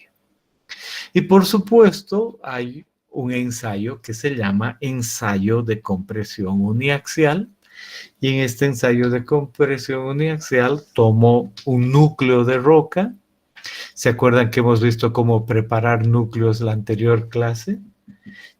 Y por supuesto hay un ensayo que se llama ensayo de compresión uniaxial. Y en este ensayo de compresión uniaxial tomo un núcleo de roca. ¿Se acuerdan que hemos visto cómo preparar núcleos la anterior clase?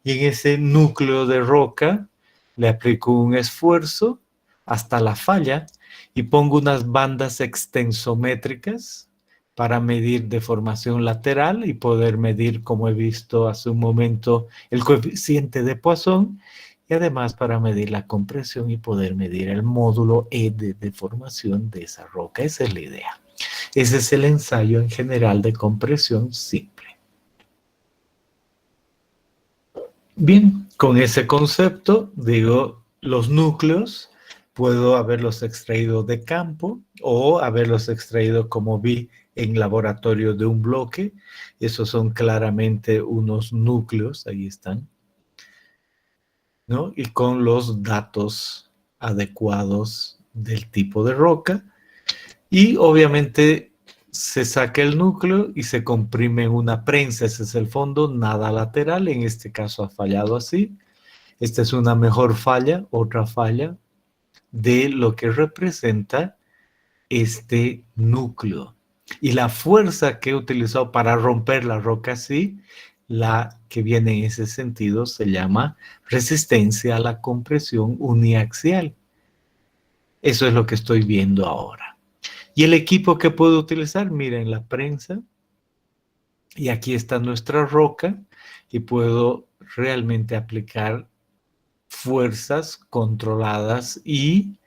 Y en ese núcleo de roca le aplico un esfuerzo hasta la falla y pongo unas bandas extensométricas para medir deformación lateral y poder medir, como he visto hace un momento, el coeficiente de Poisson y además para medir la compresión y poder medir el módulo E de deformación de esa roca. Esa es la idea. Ese es el ensayo en general de compresión simple. Bien, con ese concepto, digo, los núcleos puedo haberlos extraído de campo o haberlos extraído como vi en laboratorio de un bloque. Esos son claramente unos núcleos, ahí están, ¿no? Y con los datos adecuados del tipo de roca. Y obviamente se saca el núcleo y se comprime en una prensa. Ese es el fondo, nada lateral. En este caso ha fallado así. Esta es una mejor falla, otra falla de lo que representa este núcleo. Y la fuerza que he utilizado para romper la roca así, la que viene en ese sentido, se llama resistencia a la compresión uniaxial. Eso es lo que estoy viendo ahora. Y el equipo que puedo utilizar, miren la prensa. Y aquí está nuestra roca y puedo realmente aplicar fuerzas controladas y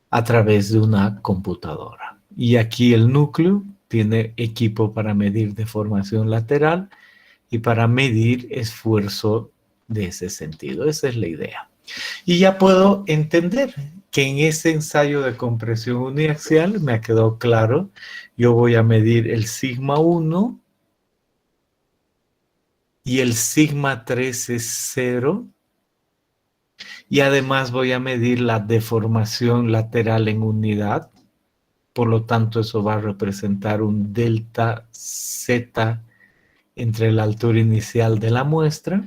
a través de una computadora. Y aquí el núcleo tiene equipo para medir deformación lateral y para medir esfuerzo de ese sentido. Esa es la idea. Y ya puedo entender que en ese ensayo de compresión uniaxial me ha quedado claro, yo voy a medir el sigma 1 y el sigma 3 es 0. Y además voy a medir la deformación lateral en unidad. Por lo tanto, eso va a representar un delta Z entre la altura inicial de la muestra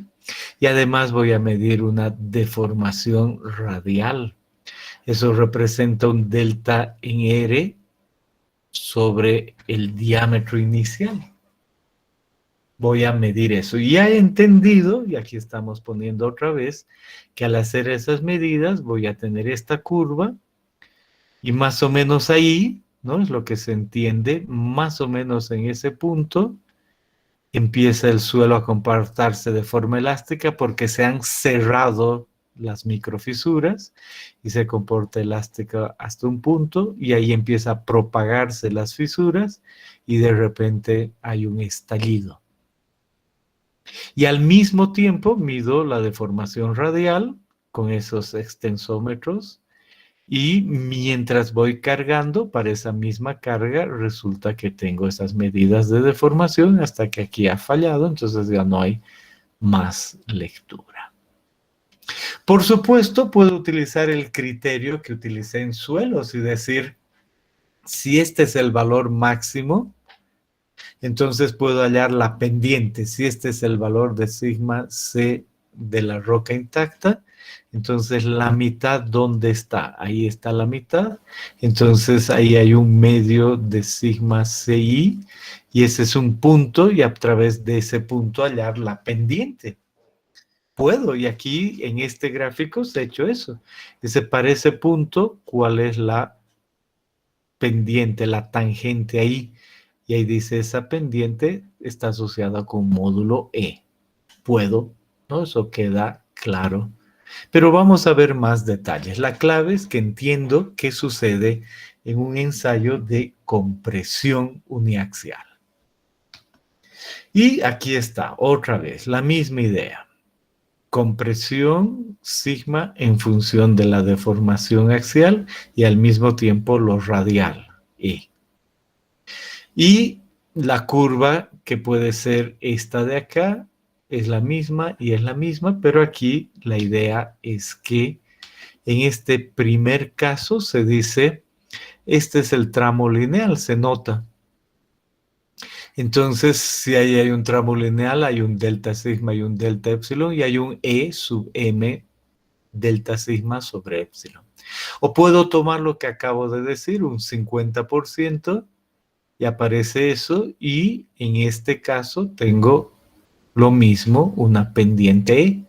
y además voy a medir una deformación radial. Eso representa un delta en R sobre el diámetro inicial. Voy a medir eso. Y ya he entendido, y aquí estamos poniendo otra vez, que al hacer esas medidas voy a tener esta curva y más o menos ahí, ¿no? Es lo que se entiende, más o menos en ese punto empieza el suelo a comportarse de forma elástica porque se han cerrado las microfisuras y se comporta elástica hasta un punto y ahí empieza a propagarse las fisuras y de repente hay un estallido. Y al mismo tiempo mido la deformación radial con esos extensómetros y mientras voy cargando para esa misma carga resulta que tengo esas medidas de deformación hasta que aquí ha fallado, entonces ya no hay más lectura. Por supuesto, puedo utilizar el criterio que utilicé en suelos y decir, si este es el valor máximo, entonces puedo hallar la pendiente. Si este es el valor de sigma C de la roca intacta, entonces la mitad, ¿dónde está? Ahí está la mitad. Entonces ahí hay un medio de sigma CI y ese es un punto y a través de ese punto hallar la pendiente. Puedo, y aquí en este gráfico se ha hecho eso. Dice, para ese punto, ¿cuál es la pendiente, la tangente ahí? Y ahí dice, esa pendiente está asociada con módulo E. Puedo, ¿no? Eso queda claro. Pero vamos a ver más detalles. La clave es que entiendo qué sucede en un ensayo de compresión uniaxial. Y aquí está, otra vez, la misma idea. Compresión sigma en función de la deformación axial y al mismo tiempo lo radial, E. Y la curva que puede ser esta de acá es la misma y es la misma, pero aquí la idea es que en este primer caso se dice, este es el tramo lineal, se nota. Entonces, si ahí hay un tramo lineal, hay un delta sigma y un delta epsilon y hay un E sub m delta sigma sobre epsilon. O puedo tomar lo que acabo de decir, un 50%, y aparece eso, y en este caso tengo lo mismo, una pendiente E.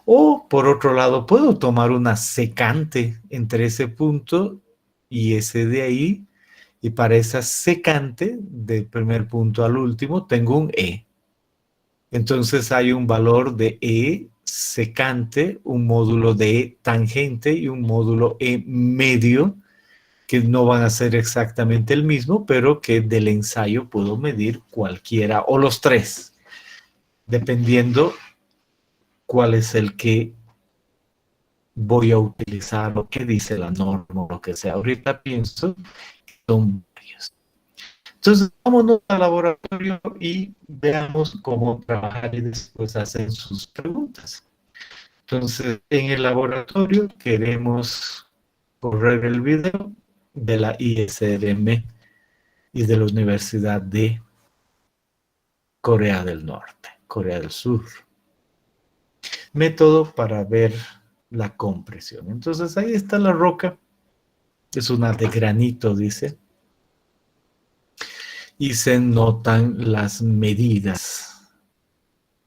O, por otro lado, puedo tomar una secante entre ese punto y ese de ahí, y para esa secante, del primer punto al último, tengo un E. Entonces hay un valor de E secante, un módulo de E tangente y un módulo E medio, que no van a ser exactamente el mismo, pero que del ensayo puedo medir cualquiera o los tres, dependiendo cuál es el que voy a utilizar o qué dice la norma o lo que sea. Ahorita pienso que son varios. Entonces, vámonos al laboratorio y veamos cómo trabajar y después hacen sus preguntas. Entonces, en el laboratorio queremos correr el video de la ISRM y de la Universidad de Corea del Norte, Corea del Sur. Método para ver la compresión. Entonces, ahí está la roca. Es una de granito, dice. Y se notan las medidas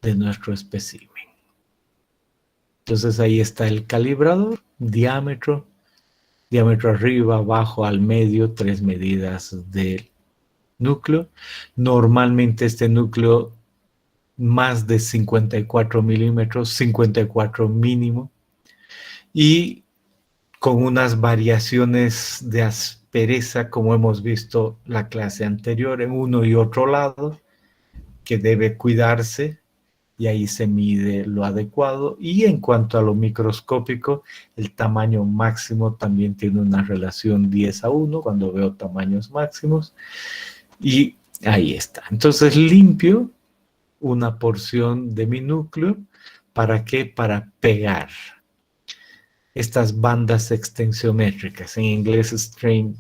de nuestro espécimen. Entonces ahí está el calibrador, diámetro arriba, abajo, al medio, 3 medidas del núcleo. Normalmente este núcleo más de 54 milímetros, 54 mínimo, y con unas variaciones de aspereza, como hemos visto la clase anterior, en uno y otro lado, que debe cuidarse, y ahí se mide lo adecuado. Y en cuanto a lo microscópico, el tamaño máximo también tiene una relación 10:1, cuando veo tamaños máximos, y ahí está. Entonces limpio una porción de mi núcleo, ¿para qué? Para pegar estas bandas extensiométricas, en inglés strain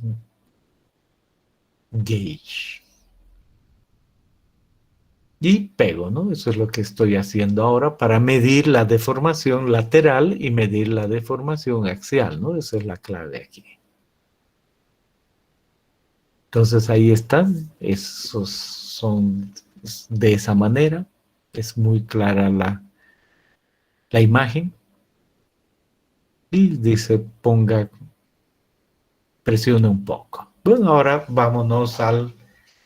gauge. y pego, ¿no? Eso es lo que estoy haciendo ahora para medir la deformación lateral y medir la deformación axial, ¿no? Esa es la clave aquí. Entonces ahí están, esos son de esa manera, es muy clara la imagen y dice presione un poco. Bueno, ahora vámonos al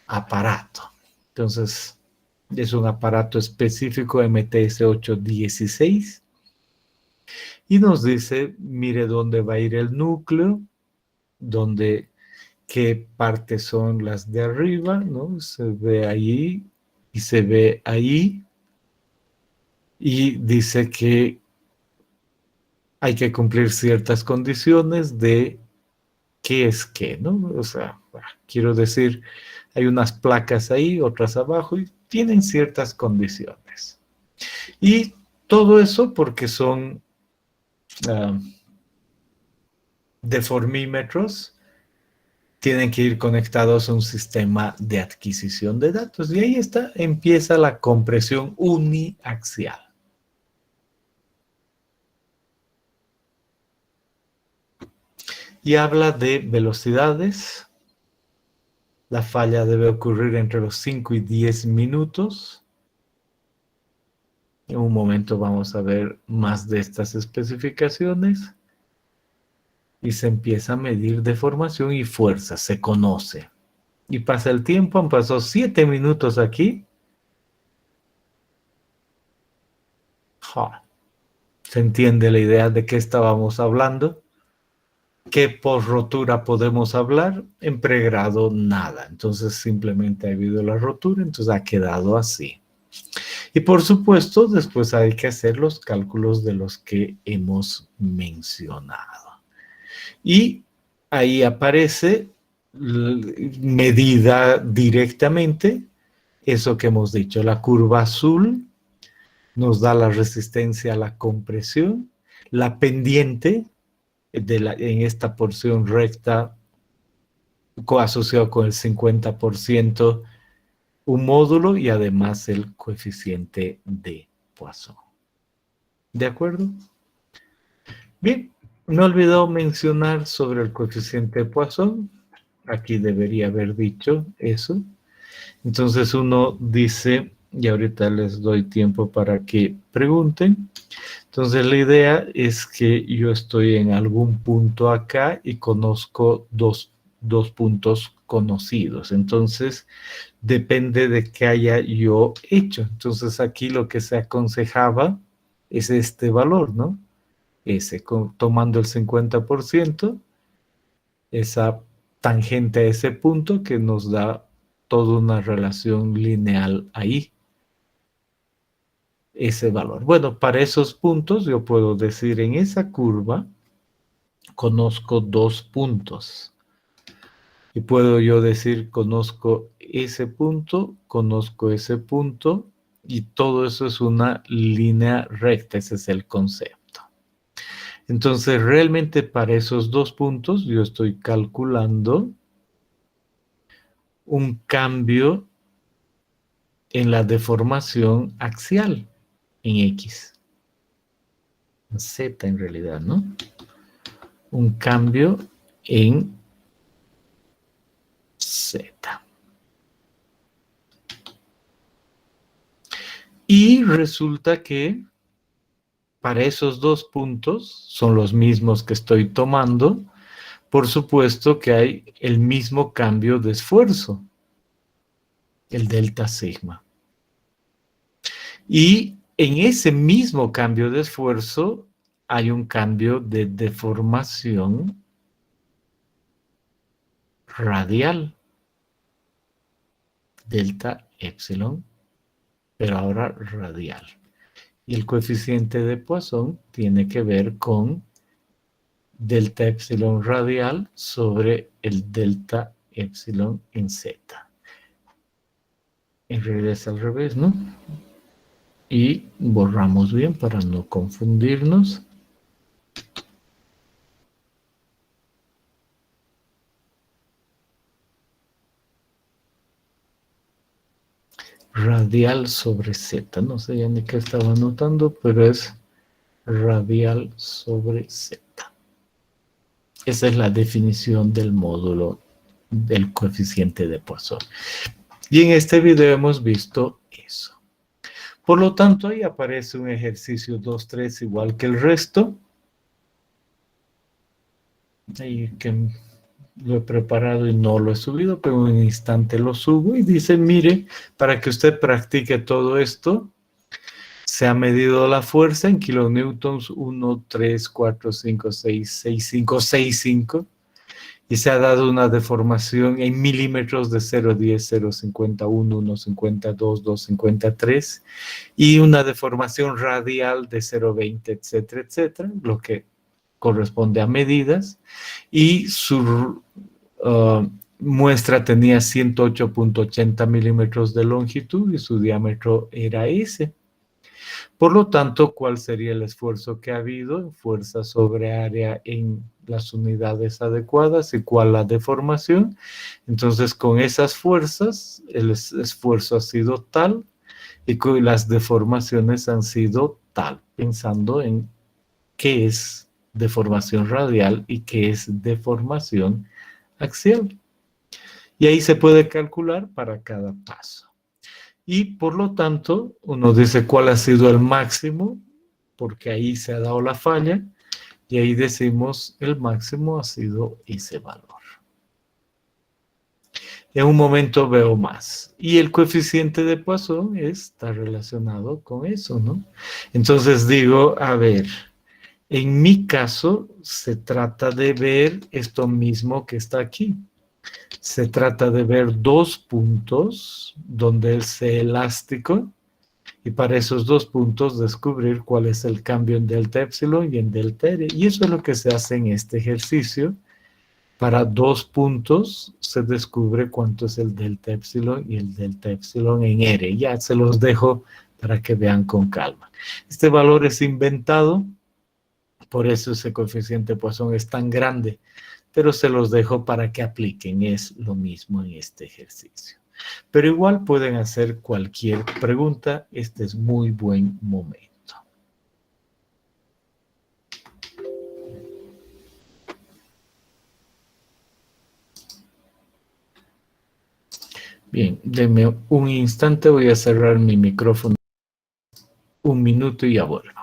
aparato. Entonces, es un aparato específico MTS 816 y nos dice, mire dónde va a ir el núcleo, qué partes son las de arriba, ¿no? Se ve ahí y se ve ahí y dice que hay que cumplir ciertas condiciones de qué es qué, ¿no? O sea, quiero decir, hay unas placas ahí, otras abajo, y tienen ciertas condiciones. Y todo eso porque son deformímetros, tienen que ir conectados a un sistema de adquisición de datos. Y ahí está, empieza la compresión uniaxial. Y habla de velocidades. La falla debe ocurrir entre los 5 y 10 minutos. En un momento vamos a ver más de estas especificaciones. Y se empieza a medir deformación y fuerza, se conoce. Y pasa el tiempo, han pasado 7 minutos aquí. Se entiende la idea de qué estábamos hablando. ¿Qué por rotura podemos hablar? En pregrado, nada. Entonces simplemente ha habido la rotura, entonces ha quedado así. Y por supuesto, después hay que hacer los cálculos de los que hemos mencionado. Y ahí aparece medida directamente eso que hemos dicho. La curva azul nos da la resistencia a la compresión. La pendiente en esta porción recta asociado con el 50% un módulo y además el coeficiente de Poisson. ¿De acuerdo? Bien, me he olvidado mencionar sobre el coeficiente de Poisson. Aquí debería haber dicho eso. Entonces uno dice, y ahorita les doy tiempo para que pregunten. Entonces la idea es que yo estoy en algún punto acá y conozco dos puntos conocidos. Entonces depende de qué haya yo hecho. Entonces aquí lo que se aconsejaba es este valor, ¿no? Tomando el 50%, esa tangente a ese punto que nos da toda una relación lineal ahí. Ese valor. Bueno, para esos puntos yo puedo decir en esa curva conozco 2 puntos. Y puedo yo decir conozco ese punto y todo eso es una línea recta. Ese es el concepto. Entonces realmente para esos 2 puntos yo estoy calculando un cambio en la deformación axial en X. En Z en realidad, ¿no? Un cambio en Z. Y resulta que para esos 2 puntos, son los mismos que estoy tomando, por supuesto que hay el mismo cambio de esfuerzo, el delta sigma. Y en ese mismo cambio de esfuerzo hay un cambio de deformación radial, delta epsilon, pero ahora radial. Y el coeficiente de Poisson tiene que ver con delta epsilon radial sobre el delta epsilon en Z. En realidad es al revés, ¿no? Y borramos bien para no confundirnos. radial sobre z. No sé ya ni qué estaba anotando, pero es radial sobre z. Esa es la definición del módulo del coeficiente de Poisson. Y en este video hemos visto eso. Por lo tanto, ahí aparece un ejercicio 2.3 igual que el resto. Ahí que lo he preparado y no lo he subido, pero en un instante lo subo y dice, mire, para que usted practique todo esto, se ha medido la fuerza en kilonewtons 1, 3, 4, 5, 6, 6, 5, 6, 5 y se ha dado una deformación en milímetros de 0,10, 0,51, 1,52, 2,53 y una deformación radial de 0,20, etcétera, etcétera, lo que corresponde a medidas, y su muestra tenía 108.80 milímetros de longitud y su diámetro era ese. Por lo tanto, ¿cuál sería el esfuerzo que ha habido en fuerza sobre área en las unidades adecuadas y cuál la deformación? Entonces, con esas fuerzas, el esfuerzo ha sido tal y las deformaciones han sido tal, pensando en qué es deformación radial y qué es deformación axial. Y ahí se puede calcular para cada paso. Y por lo tanto, uno dice cuál ha sido el máximo, porque ahí se ha dado la falla, y ahí decimos el máximo ha sido ese valor. En un momento veo más. Y el coeficiente de Poisson está relacionado con eso, ¿no? Entonces digo, a ver, en mi caso se trata de ver esto mismo que está aquí. Se trata de ver dos puntos donde el C elástico y para esos dos puntos descubrir cuál es el cambio en delta epsilon y en delta r. Y eso es lo que se hace en este ejercicio. Para dos puntos se descubre cuánto es el delta epsilon y el delta epsilon en r. Ya se los dejo para que vean con calma. Este valor es inventado, por eso ese coeficiente Poisson es tan grande, pero se los dejo para que apliquen. Es lo mismo en este ejercicio. Pero igual pueden hacer cualquier pregunta. Este es muy buen momento. Bien, denme un instante. Voy a cerrar mi micrófono. Un minuto y ya vuelvo.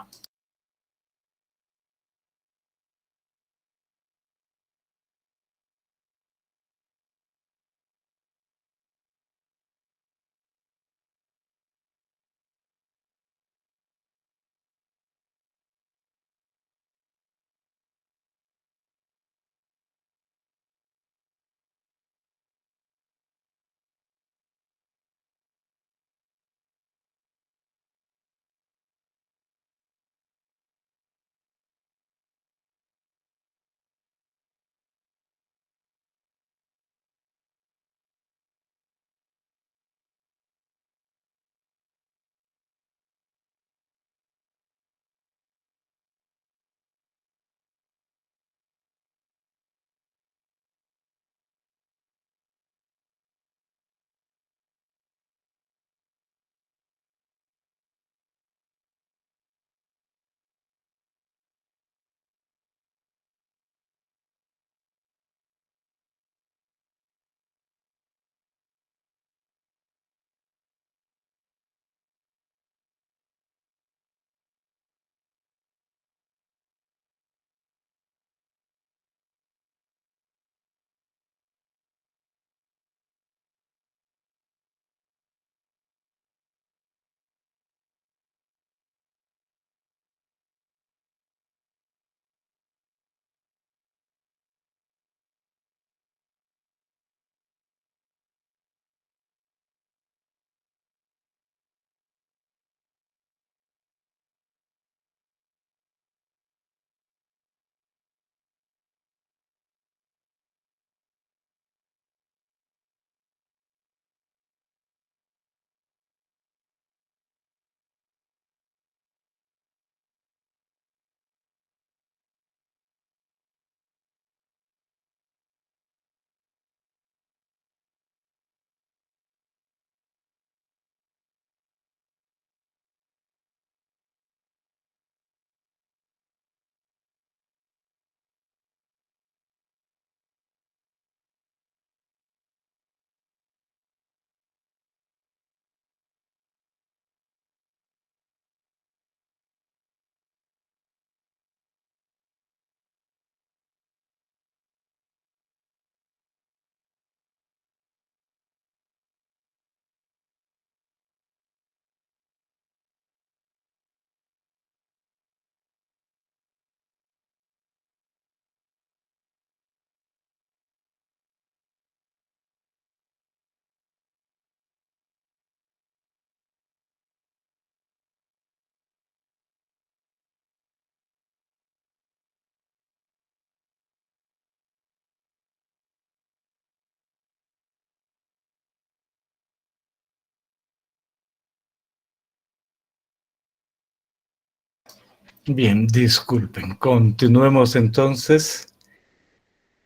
Bien, disculpen. Continuemos entonces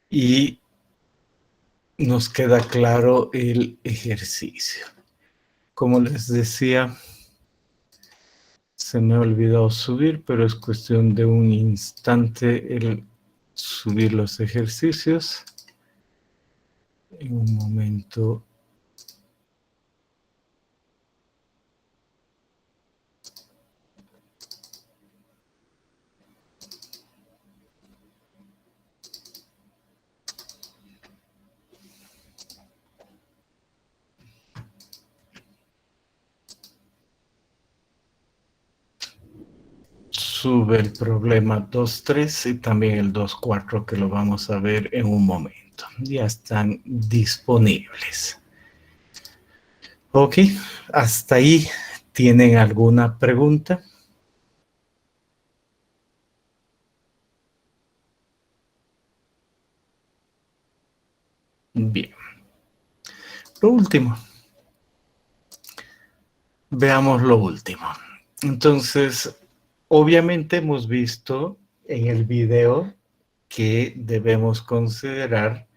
y nos queda claro el ejercicio. Como les decía, se me ha olvidado subir, pero es cuestión de un instante el subir los ejercicios. En un momento. Sube el problema 2.3 y también el 2.4 que lo vamos a ver en un momento. Ya están disponibles. Ok, hasta ahí. ¿Tienen alguna pregunta? Bien. Lo último. Veamos lo último. Entonces, obviamente hemos visto en el video que debemos considerar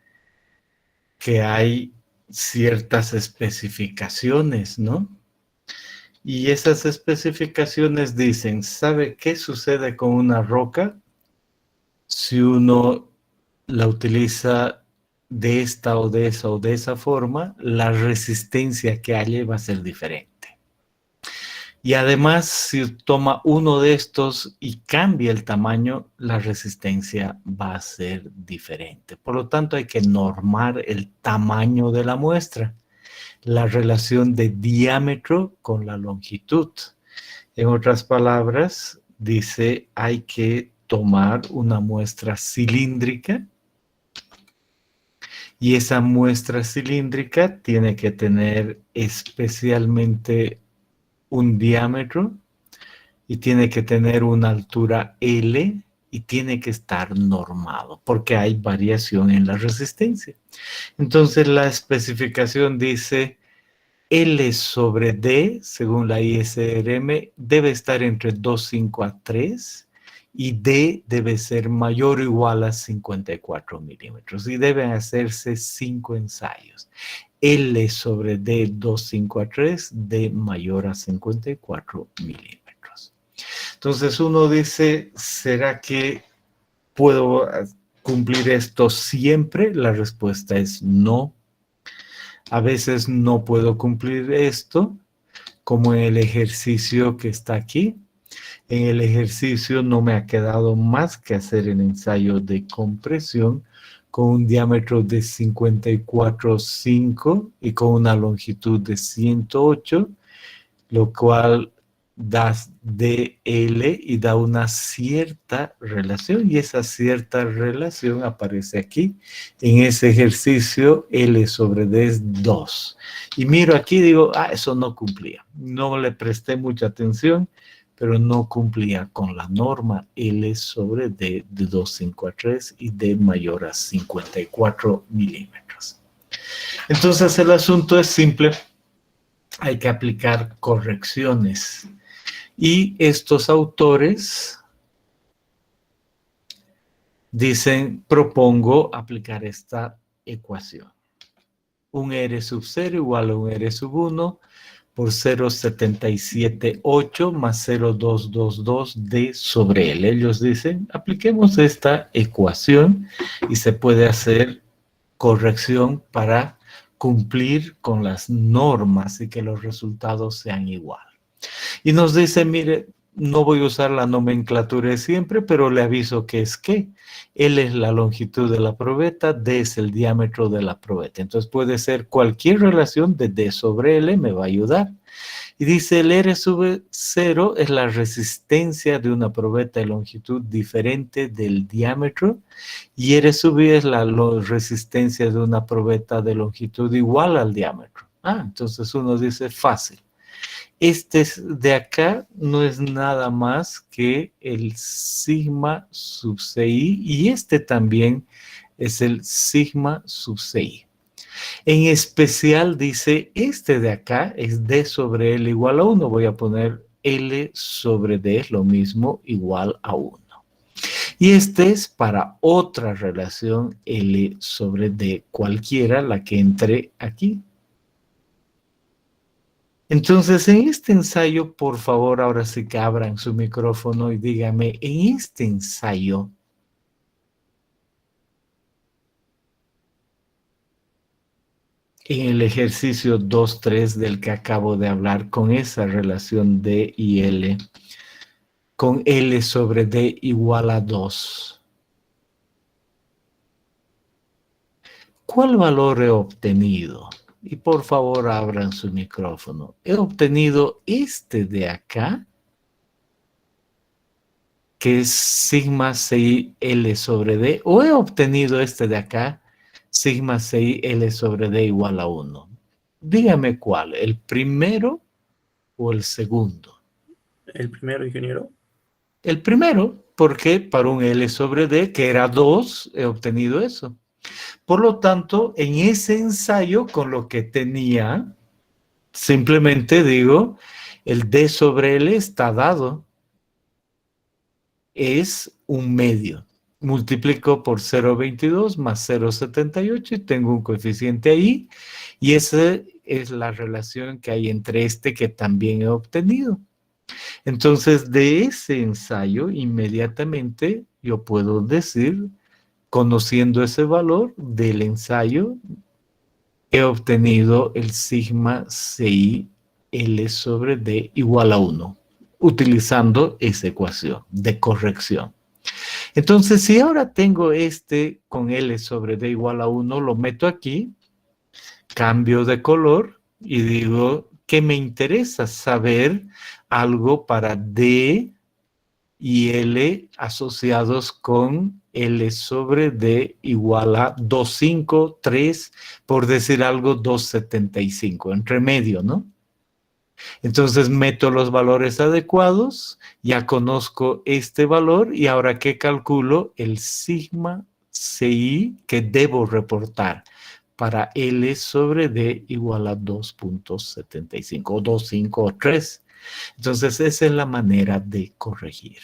que hay ciertas especificaciones, ¿no? Y esas especificaciones dicen, ¿sabe qué sucede con una roca si uno la utiliza de esta o de esa o de esa forma? La resistencia que haya va a ser diferente. Y además, si toma uno de estos y cambia el tamaño, la resistencia va a ser diferente. Por lo tanto, hay que normar el tamaño de la muestra, la relación de diámetro con la longitud. En otras palabras, dice, hay que tomar una muestra cilíndrica y esa muestra cilíndrica tiene que tener especialmente un diámetro y tiene que tener una altura L y tiene que estar normado porque hay variación en la resistencia. Entonces la especificación dice L sobre D, según la ISRM, debe estar entre 2,5 a 3 y D debe ser mayor o igual a 54 milímetros y deben hacerse 5 ensayos. L sobre D 2,5 a 3, D mayor a 54 milímetros. Entonces uno dice, ¿será que puedo cumplir esto siempre? La respuesta es no. A veces no puedo cumplir esto, como en el ejercicio que está aquí. En el ejercicio no me ha quedado más que hacer el ensayo de compresión con un diámetro de 54,5 y con una longitud de 108, lo cual da DL y da una cierta relación, y esa cierta relación aparece aquí. En ese ejercicio, L sobre D es 2. Y miro aquí y digo, eso no cumplía. No le presté mucha atención, pero no cumplía con la norma L sobre D de 2,5 a 3 y D mayor a 54 milímetros. Entonces el asunto es simple. Hay que aplicar correcciones. Y estos autores dicen, propongo aplicar esta ecuación. Un R sub 0 igual a un R sub 1 por 0,778 más 0,222 D sobre L. Ellos dicen, apliquemos esta ecuación y se puede hacer corrección para cumplir con las normas y que los resultados sean igual. Y nos dice, mire, no voy a usar la nomenclatura de siempre, pero le aviso que es que L es la longitud de la probeta, D es el diámetro de la probeta. Entonces puede ser cualquier relación de D sobre L, me va a ayudar. Y dice, el R sub 0 es la resistencia de una probeta de longitud diferente del diámetro, y R sub I es la resistencia de una probeta de longitud igual al diámetro. Entonces uno dice, fácil. Este de acá no es nada más que el sigma sub CI, y este también es el sigma sub CI. En especial dice, este de acá es D sobre L igual a 1. Voy a poner L sobre D es lo mismo, igual a 1. Y este es para otra relación L sobre D, cualquiera la que entre aquí. Entonces, en este ensayo, por favor, ahora sí que abran su micrófono y díganme, en este ensayo, en el ejercicio 2.3 del que acabo de hablar, con esa relación D y L, con L sobre D igual a 2, ¿cuál valor he obtenido? Y por favor abran su micrófono. He obtenido este de acá, que es sigma CI L sobre D, o he obtenido este de acá, sigma CI L sobre D igual a 1. Dígame cuál, ¿el primero o el segundo? El primero, ingeniero. El primero, porque para un L sobre D, que era 2, he obtenido eso. Por lo tanto, en ese ensayo, con lo que tenía, simplemente digo, el D sobre L está dado. Es un medio. Multiplico por 0,22 más 0,78 y tengo un coeficiente ahí. Y esa es la relación que hay entre este que también he obtenido. Entonces, de ese ensayo, inmediatamente yo puedo decir, conociendo ese valor del ensayo, he obtenido el sigma CI L sobre D igual a 1, utilizando esa ecuación de corrección. Entonces, si ahora tengo este con L sobre D igual a 1, lo meto aquí, cambio de color y digo que me interesa saber algo para D y L asociados con L sobre D igual a 2,5, 3, por decir algo, 2,75, entre medio, ¿no? Entonces meto los valores adecuados, ya conozco este valor y ahora que calculo el sigma CI que debo reportar para L sobre D igual a 2,75 o 2,5 o 3. Entonces esa es la manera de corregir.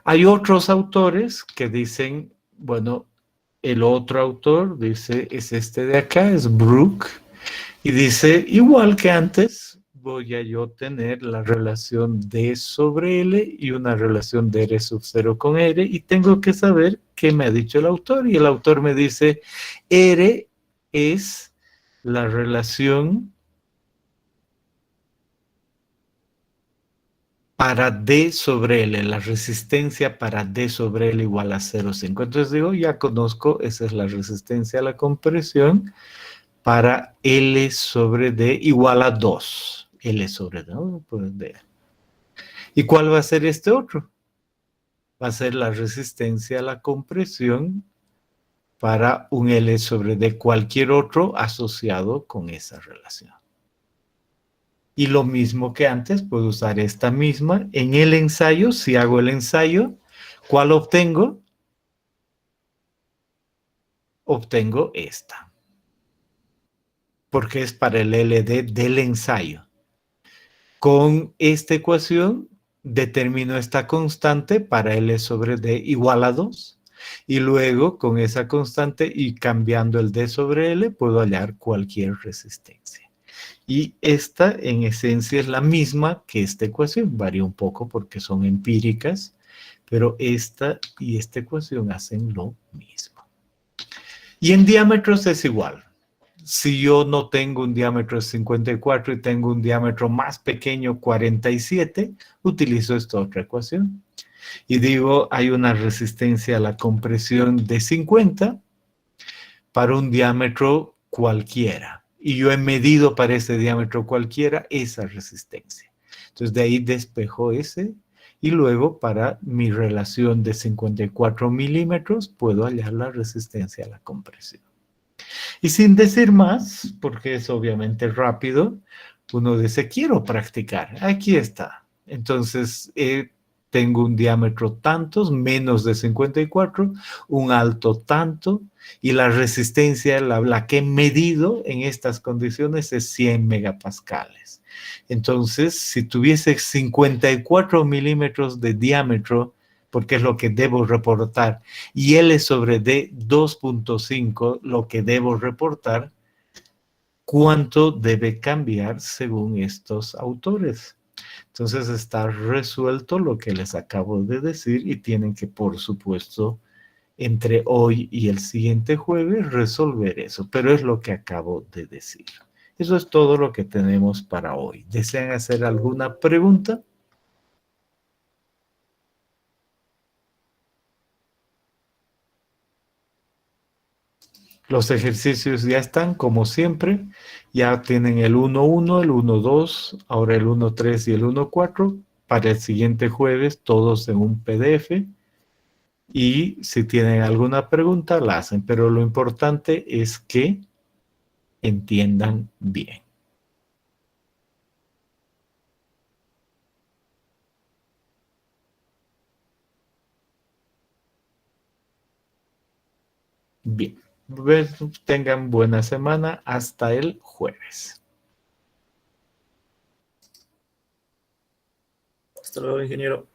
Hay otros autores que dicen, bueno, el otro autor dice, es este de acá, es Brook, y dice, igual que antes, voy a yo tener la relación D sobre L y una relación de R sub 0 con R, y tengo que saber qué me ha dicho el autor, y el autor me dice, R es la relación para D sobre L, la resistencia para D sobre L igual a 0,5. Entonces digo, ya conozco, esa es la resistencia a la compresión para L sobre D igual a 2. L sobre D, ¿no? Pues D. ¿Y cuál va a ser este otro? Va a ser la resistencia a la compresión para un L sobre D cualquier otro asociado con esa relación. Y lo mismo que antes, puedo usar esta misma. En el ensayo, si hago el ensayo, ¿cuál obtengo? Obtengo esta. Porque es para el LD del ensayo. Con esta ecuación, determino esta constante para L sobre D igual a 2. Y luego, con esa constante y cambiando el D sobre L, puedo hallar cualquier resistencia. Y esta, en esencia, es la misma que esta ecuación. Varía un poco porque son empíricas, pero esta y esta ecuación hacen lo mismo. Y en diámetros es igual. Si yo no tengo un diámetro de 54 y tengo un diámetro más pequeño, 47, utilizo esta otra ecuación. Y digo, hay una resistencia a la compresión de 50 para un diámetro cualquiera. Y yo he medido para ese diámetro cualquiera esa resistencia. Entonces, de ahí despejo ese. Y luego, para mi relación de 54 milímetros, puedo hallar la resistencia a la compresión. Y sin decir más, porque es obviamente rápido, uno dice, quiero practicar. Aquí está. Entonces, tengo un diámetro tantos, menos de 54, un alto tanto, y la resistencia, la que he medido en estas condiciones es 100 megapascales. Entonces, si tuviese 54 milímetros de diámetro, porque es lo que debo reportar, y L sobre D 2.5, lo que debo reportar, ¿cuánto debe cambiar según estos autores? Entonces está resuelto lo que les acabo de decir y tienen que, por supuesto, entre hoy y el siguiente jueves resolver eso, pero es lo que acabo de decir. Eso es todo lo que tenemos para hoy. ¿Desean hacer alguna pregunta? Los ejercicios ya están, como siempre. Ya tienen el 1.1, el 1.2, ahora el 1.3 y el 1.4. Para el siguiente jueves, todos en un PDF. Y si tienen alguna pregunta, la hacen. Pero lo importante es que entiendan bien. Bien. Tengan buena semana. Hasta el jueves. Hasta luego, ingeniero.